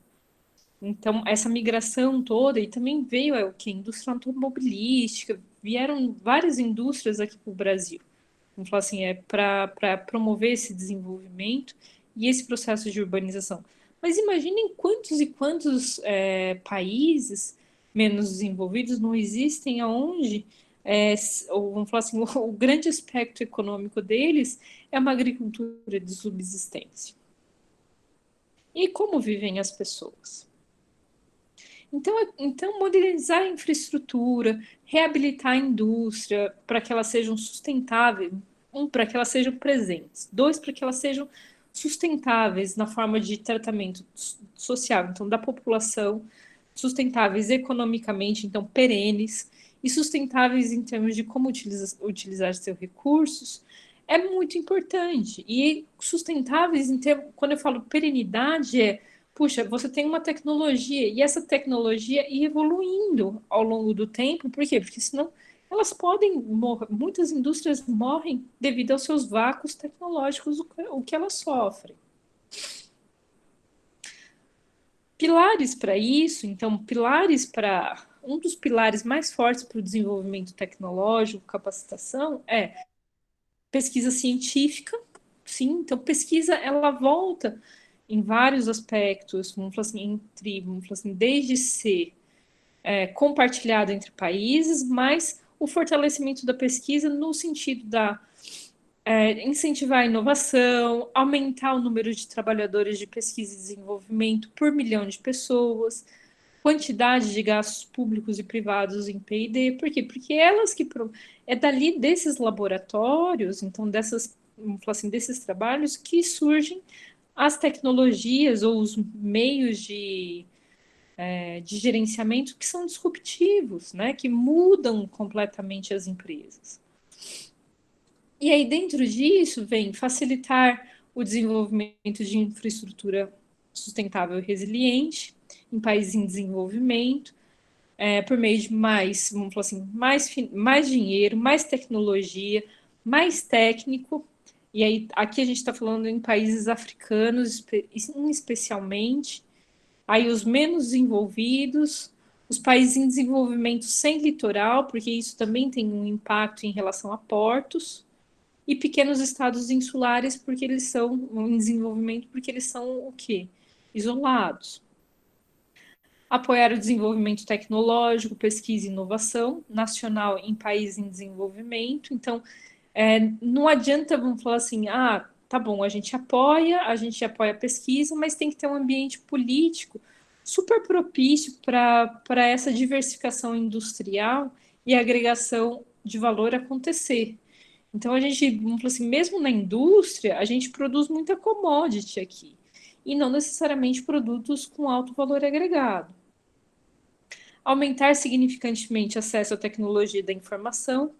Speaker 1: Então, essa migração toda, e também veio a indústria automobilística, vieram várias indústrias aqui para o Brasil. Vamos falar assim, para promover esse desenvolvimento e esse processo de urbanização. Mas imaginem quantos e quantos países menos desenvolvidos não existem aonde, ou vamos falar assim, o grande aspecto econômico deles é uma agricultura de subsistência. E como vivem as pessoas? Então, modernizar a infraestrutura, reabilitar a indústria para que elas sejam sustentáveis, para que elas sejam presentes, 2, para que elas sejam sustentáveis na forma de tratamento social, então, da população, sustentáveis economicamente, então, perenes, e sustentáveis em termos de como utilizar seus recursos, é muito importante. E sustentáveis, em termos, quando eu falo perenidade, puxa, você tem uma tecnologia e essa tecnologia ir evoluindo ao longo do tempo, por quê? Porque senão elas podem morrer, muitas indústrias morrem devido aos seus vácuos tecnológicos, o que elas sofrem. pilares para isso, então, um dos pilares mais fortes para o desenvolvimento tecnológico, capacitação, é pesquisa científica, sim, então pesquisa, ela volta em vários aspectos, vamos falar assim, vamos falar assim, desde ser compartilhado entre países, mas o fortalecimento da pesquisa no sentido da incentivar a inovação, aumentar o número de trabalhadores de pesquisa e desenvolvimento por milhão de pessoas, quantidade de gastos públicos e privados em P&D. Por quê? Porque elas que é dali desses laboratórios, então vamos falar assim, desses trabalhos que surgem as tecnologias ou os meios de gerenciamento que são disruptivos, né? Que mudam completamente as empresas. E aí, dentro disso, vem facilitar o desenvolvimento de infraestrutura sustentável e resiliente em países em desenvolvimento, por meio de mais, vamos falar assim, mais dinheiro, mais tecnologia, mais técnico. E aí, aqui a gente está falando em países africanos, especialmente, aí os menos desenvolvidos, os países em desenvolvimento sem litoral, porque isso também tem um impacto em relação a portos, e pequenos estados insulares, porque eles são em desenvolvimento, porque eles são o quê? Isolados. Apoiar o desenvolvimento tecnológico, pesquisa e inovação nacional em países em desenvolvimento. Então, não adianta, vamos falar assim, tá bom, a gente apoia a pesquisa, mas tem que ter um ambiente político super propício para essa diversificação industrial e agregação de valor acontecer. Então, a gente, vamos falar assim, mesmo na indústria, a gente produz muita commodity aqui, e não necessariamente produtos com alto valor agregado. Aumentar significantemente acesso à tecnologia da informação,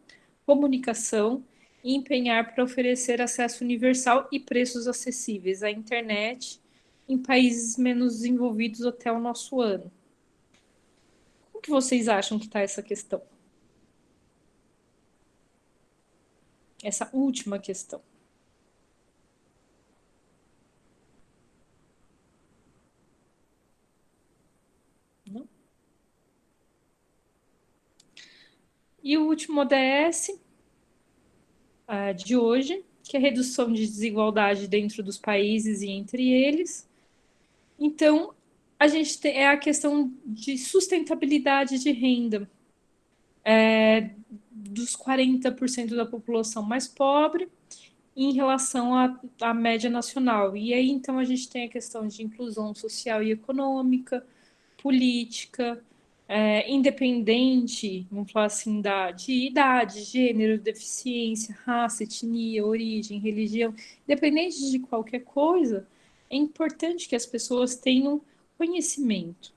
Speaker 1: comunicação e empenhar para oferecer acesso universal e preços acessíveis à internet em países menos desenvolvidos até o nosso ano. Como que vocês acham que está essa questão? Essa última questão. Não? E o último ODS de hoje, que é a redução de desigualdade dentro dos países e entre eles. Então, a gente tem a questão de sustentabilidade de renda dos 40% da população mais pobre em relação à média nacional. E aí, então, a gente tem a questão de inclusão social e econômica, política, independente, vamos falar assim, de idade, gênero, deficiência, raça, etnia, origem, religião, independente de qualquer coisa, é importante que as pessoas tenham conhecimento,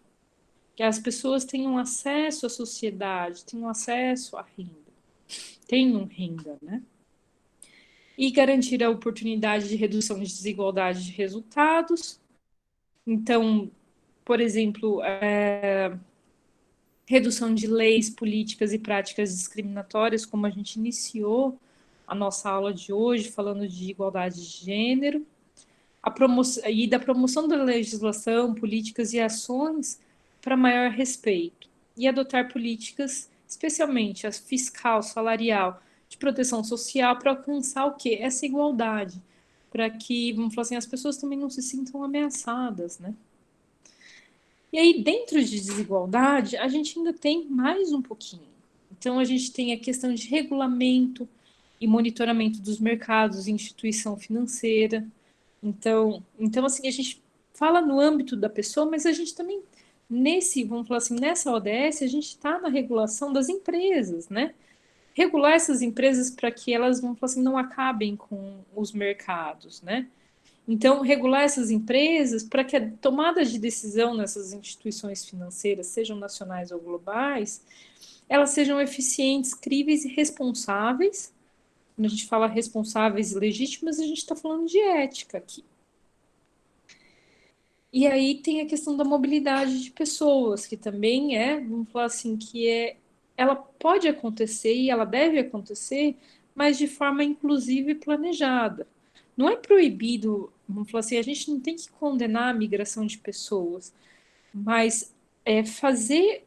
Speaker 1: que as pessoas tenham acesso à sociedade, tenham acesso à renda, tenham renda, né? E garantir a oportunidade de redução de desigualdade de resultados. Então, por exemplo, redução de leis, políticas e práticas discriminatórias, como a gente iniciou a nossa aula de hoje, falando de igualdade de gênero, e da promoção da legislação, políticas e ações para maior respeito, e adotar políticas, especialmente a fiscal, salarial, de proteção social, para alcançar o quê? Essa igualdade, para que, vamos falar assim, as pessoas também não se sintam ameaçadas, né? E aí, dentro de desigualdade, a gente ainda tem mais um pouquinho. Então, a gente tem a questão de regulamento e monitoramento dos mercados e instituição financeira. Então, assim, a gente fala no âmbito da pessoa, mas a gente também, vamos falar assim, nessa ODS, a gente está na regulação das empresas, né? Regular essas empresas para que elas, vamos falar assim, não acabem com os mercados, né? Então, regular essas empresas para que a tomada de decisão nessas instituições financeiras, sejam nacionais ou globais, elas sejam eficientes, críveis e responsáveis. Quando a gente fala responsáveis e legítimas, a gente está falando de ética aqui. E aí tem a questão da mobilidade de pessoas, que também vamos falar assim, ela pode acontecer e ela deve acontecer, mas de forma inclusiva e planejada. Não é proibido, vamos falar assim, a gente não tem que condenar a migração de pessoas, mas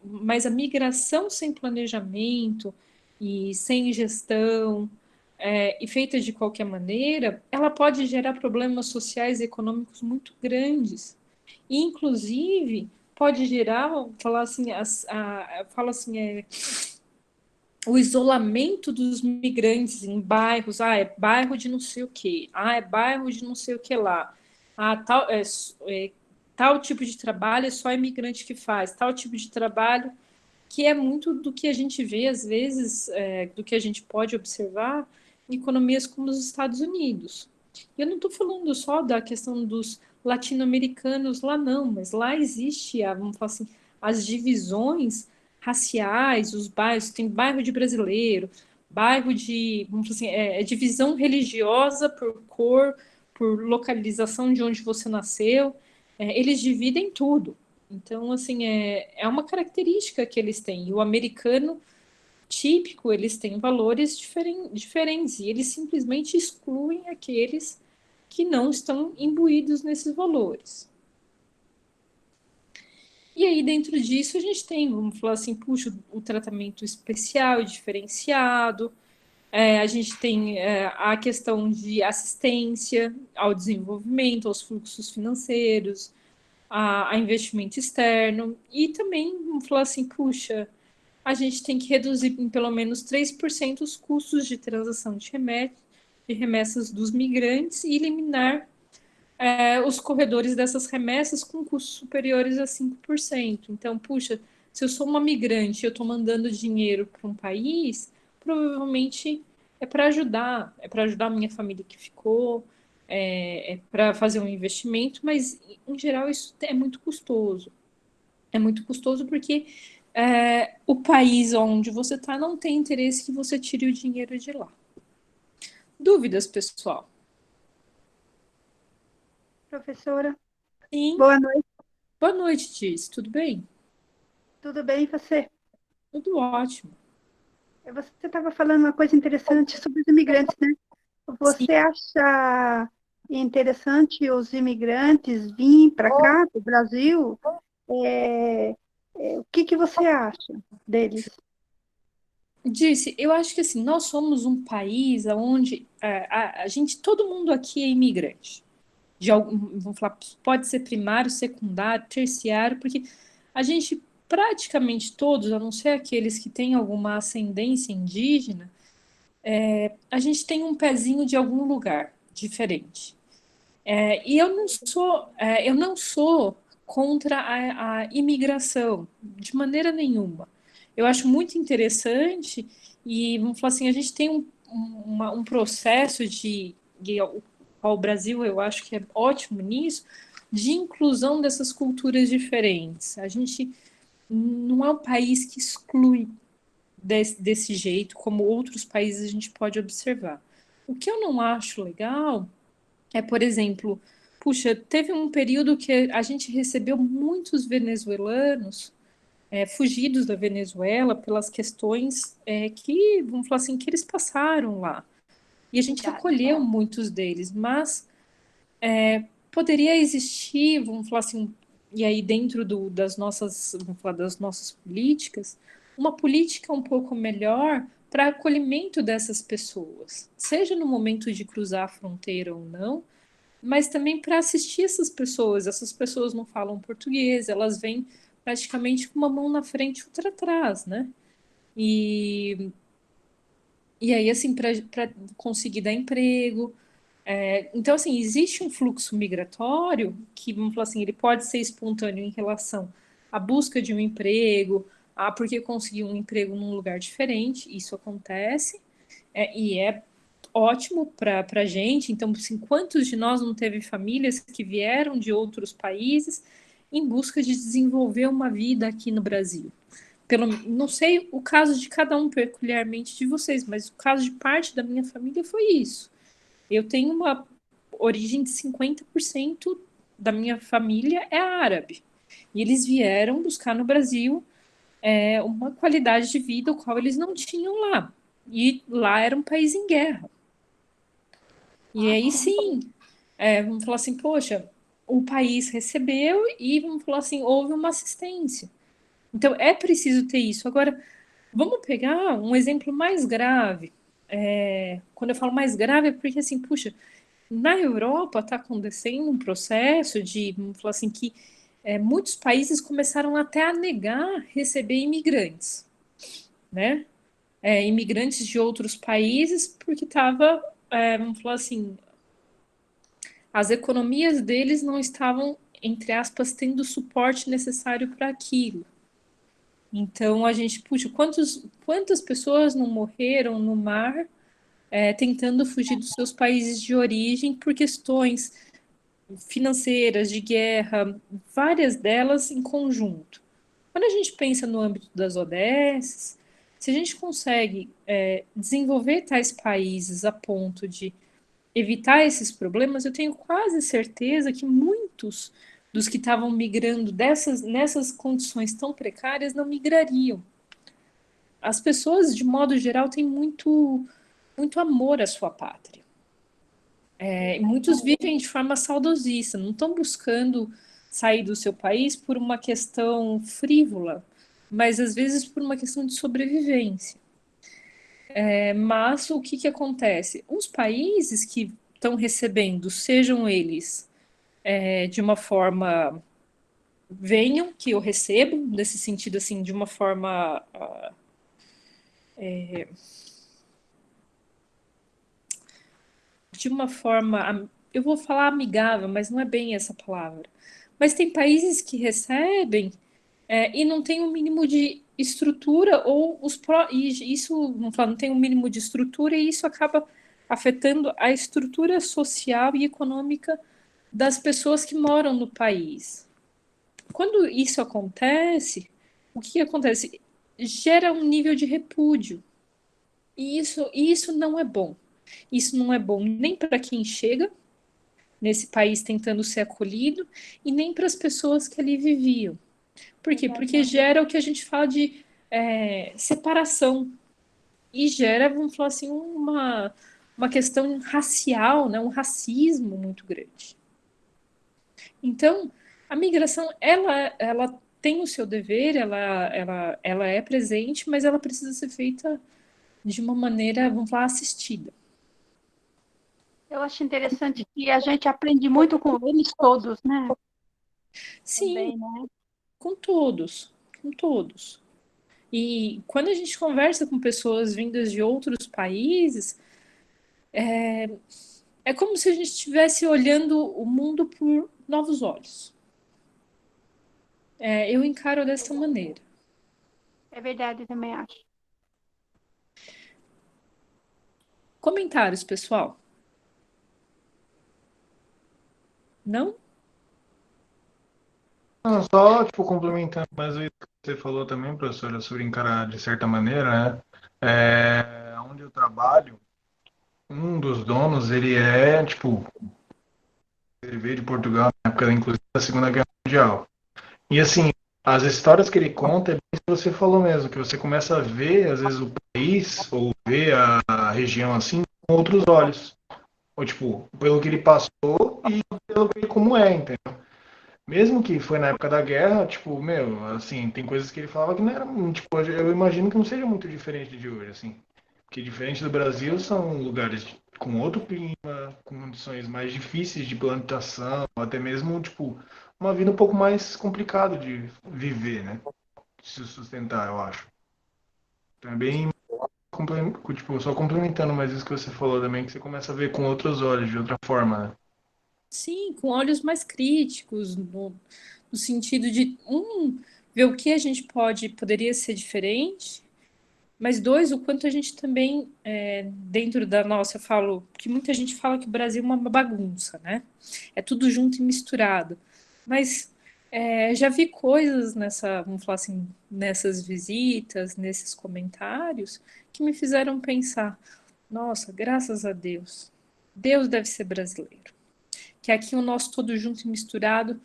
Speaker 1: mas a migração sem planejamento e sem gestão e feita de qualquer maneira, ela pode gerar problemas sociais e econômicos muito grandes. E, inclusive, pode gerar, falar assim, fala assim, o isolamento dos migrantes em bairros, é bairro de não sei o quê, é bairro de não sei o que lá, tal tipo de trabalho é só imigrante que faz, tal tipo de trabalho, que é muito do que a gente vê, às vezes, do que a gente pode observar em economias como os Estados Unidos. E eu não estou falando só da questão dos latino-americanos lá, não, mas lá existe, vamos falar assim, as divisões raciais, os bairros, tem bairro de brasileiro, bairro de, vamos falar assim, divisão religiosa por cor, por localização de onde você nasceu, eles dividem tudo. Então, assim, é uma característica que eles têm. E o americano típico, eles têm valores diferentes, e eles simplesmente excluem aqueles que não estão imbuídos nesses valores. E aí, dentro disso, a gente tem, vamos falar assim, puxa, o tratamento especial e diferenciado, a gente tem a questão de assistência ao desenvolvimento, aos fluxos financeiros, a investimento externo, e também, vamos falar assim, puxa, a gente tem que reduzir em pelo menos 3% os custos de transação de remessas dos migrantes e eliminar os corredores dessas remessas com custos superiores a 5%. Então, puxa, se eu sou uma migrante e eu estou mandando dinheiro para um país, provavelmente é para ajudar a minha família que ficou, para fazer um investimento, mas em geral isso é muito custoso. É muito custoso porque o país onde você está não tem interesse que você tire o dinheiro de lá. Dúvidas, pessoal?
Speaker 7: Professora,
Speaker 1: Sim.
Speaker 7: boa noite,
Speaker 1: Boa noite, Tis. Tudo bem?
Speaker 7: tudo bem e você?
Speaker 1: Tudo ótimo.
Speaker 7: Você estava falando uma coisa interessante sobre os imigrantes, né?
Speaker 1: Sim.
Speaker 7: Você acha interessante os imigrantes virem para cá, para o Brasil? O que você acha deles?
Speaker 1: Disse, eu acho que assim, nós somos um país onde a gente, todo mundo aqui é imigrante. De algum, vamos falar, pode ser primário, secundário, terciário, porque a gente praticamente todos, a não ser aqueles que têm alguma ascendência indígena, a gente tem um pezinho de algum lugar diferente. E eu não sou contra a imigração, de maneira nenhuma. Eu acho muito interessante e, vamos falar assim, a gente tem um processo o Brasil, eu acho que é ótimo nisso, de inclusão dessas culturas diferentes. A gente não é um país que exclui desse jeito, como outros países a gente pode observar. O que eu não acho legal por exemplo, puxa, teve um período que a gente recebeu muitos venezuelanos fugidos da Venezuela pelas questões vamos falar assim, que eles passaram lá. E a gente acolheu muitos deles, mas poderia existir, vamos falar assim, e aí dentro vamos falar das nossas políticas, uma política um pouco melhor para acolhimento dessas pessoas, seja no momento de cruzar a fronteira ou não, mas também para assistir essas pessoas. Essas pessoas não falam português, elas vêm praticamente com uma mão na frente e outra atrás, né? E, e aí, assim, para conseguir dar emprego. Então, assim, existe um fluxo migratório que, vamos falar assim, ele pode ser espontâneo em relação à busca de um emprego, porque conseguiu um emprego num lugar diferente, isso acontece, e é ótimo para a gente. Então, assim, quantos de nós não teve famílias que vieram de outros países em busca de desenvolver uma vida aqui no Brasil? Não sei o caso de cada um peculiarmente de vocês, mas o caso de parte da minha família foi isso. Eu tenho uma origem de 50% da minha família é árabe. E eles vieram buscar no Brasil uma qualidade de vida o qual eles não tinham lá. E lá era um país em guerra. E aí sim, vamos falar assim, poxa, o país recebeu e, vamos falar assim, houve uma assistência. Então, é preciso ter isso. Agora, vamos pegar um exemplo mais grave. Quando eu falo mais grave, é porque, assim, puxa, na Europa está acontecendo um processo de, vamos falar assim, que muitos países começaram até a negar receber imigrantes, né? Imigrantes de outros países, porque estava, vamos falar assim, as economias deles não estavam, entre aspas, tendo o suporte necessário para aquilo. Então a gente, puxa, quantas pessoas não morreram no mar tentando fugir dos seus países de origem por questões financeiras, de guerra, várias delas em conjunto. Quando a gente pensa no âmbito das ODS, se a gente consegue desenvolver tais países a ponto de evitar esses problemas, eu tenho quase certeza que muitos dos que estavam migrando nessas condições tão precárias não migrariam. As pessoas, de modo geral, têm muito, muito amor à sua pátria. Muitos vivem de forma saudosista, não estão buscando sair do seu país por uma questão frívola, mas às vezes por uma questão de sobrevivência. Mas o que acontece? Os países que estão recebendo, sejam eles de uma forma, venham que eu recebo, nesse sentido assim, de uma forma eu vou falar amigável, mas não é bem essa palavra. Mas tem países que recebem e não tem um mínimo de estrutura, e isso não tem um mínimo de estrutura, e isso acaba afetando a estrutura social e econômica das pessoas que moram no país. Quando isso acontece, o que acontece? Gera um nível de repúdio. E isso não é bom. Isso não é bom nem para quem chega nesse país tentando ser acolhido e nem para as pessoas que ali viviam. Por quê? Porque gera o que a gente fala de separação. E gera, vamos falar assim, uma questão racial, né? Um racismo muito grande. Então, a migração, ela tem o seu dever, ela é presente, mas ela precisa ser feita de uma maneira, vamos falar, assistida.
Speaker 7: Eu acho interessante que a gente aprende muito com eles todos, né?
Speaker 1: Sim,
Speaker 7: Também, né?
Speaker 1: com todos, com todos. E quando a gente conversa com pessoas vindas de outros países, é como se a gente estivesse olhando o mundo por novos olhos. Eu encaro dessa maneira.
Speaker 7: É verdade, também acho.
Speaker 1: Comentários, pessoal? Não?
Speaker 6: Não, só, tipo, complementando mais o que você falou também, professora, sobre encarar de certa maneira, né? Onde eu trabalho, um dos donos, tipo, ele veio de Portugal na época, inclusive, da Segunda Guerra Mundial. E, assim, as histórias que ele conta é bem isso que você falou mesmo, que você começa a ver, às vezes, o país, ou ver a região, assim, com outros olhos. Ou, tipo, pelo que ele passou e pelo que ele como é, entendeu? Mesmo que foi na época da guerra, tipo, meu, assim, tem coisas que ele falava que não era, tipo, eu imagino que não seja muito diferente de hoje, assim. Porque diferente do Brasil, são lugares com outro clima, com condições mais difíceis de plantação, até mesmo, tipo, uma vida um pouco mais complicada de viver, né? De se sustentar, eu acho. Também, tipo, só complementando mais isso que você falou também, que você começa a ver com outros olhos, de outra forma, né?
Speaker 1: Sim, com olhos mais críticos, no sentido de, ver o que a gente poderia ser diferente, mas dois, o quanto a gente também, dentro da nossa, eu falo, que muita gente fala que o Brasil é uma bagunça, né? É tudo junto e misturado. Mas já vi coisas vamos falar assim, nessas visitas, nesses comentários, que me fizeram pensar, nossa, graças a Deus, Deus deve ser brasileiro. Que aqui o nosso todo junto e misturado,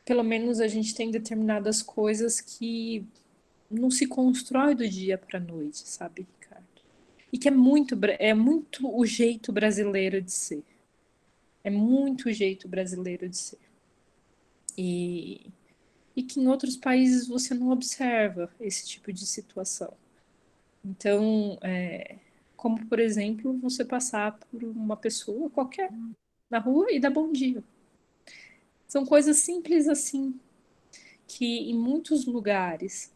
Speaker 1: pelo menos a gente tem determinadas coisas que não se constrói do dia para a noite, sabe, Ricardo? E que é muito o jeito brasileiro de ser. É muito o jeito brasileiro de ser. E que em outros países você não observa esse tipo de situação. Então, como por exemplo, você passar por uma pessoa qualquer na rua e dar bom dia. São coisas simples assim, que em muitos lugares,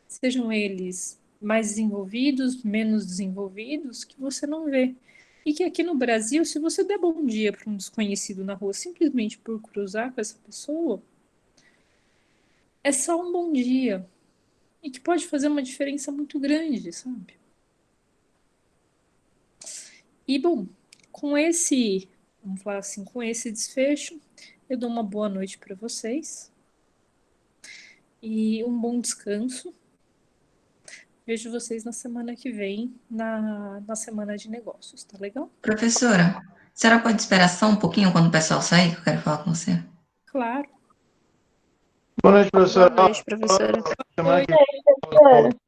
Speaker 1: sejam eles mais desenvolvidos, menos desenvolvidos, que você não vê. E que aqui no Brasil, se você der bom dia para um desconhecido na rua simplesmente por cruzar com essa pessoa, é só um bom dia. E que pode fazer uma diferença muito grande, sabe? E, bom, vamos falar assim, com esse desfecho, eu dou uma boa noite para vocês e um bom descanso. Vejo vocês na semana que vem, na semana de negócios, tá legal?
Speaker 2: Professora, a senhora pode esperar só um pouquinho quando o pessoal sair, que eu quero falar com você?
Speaker 1: Claro.
Speaker 6: Boa noite, professora.
Speaker 3: Boa noite, professora.
Speaker 6: Semana que
Speaker 1: Oi.
Speaker 6: vem.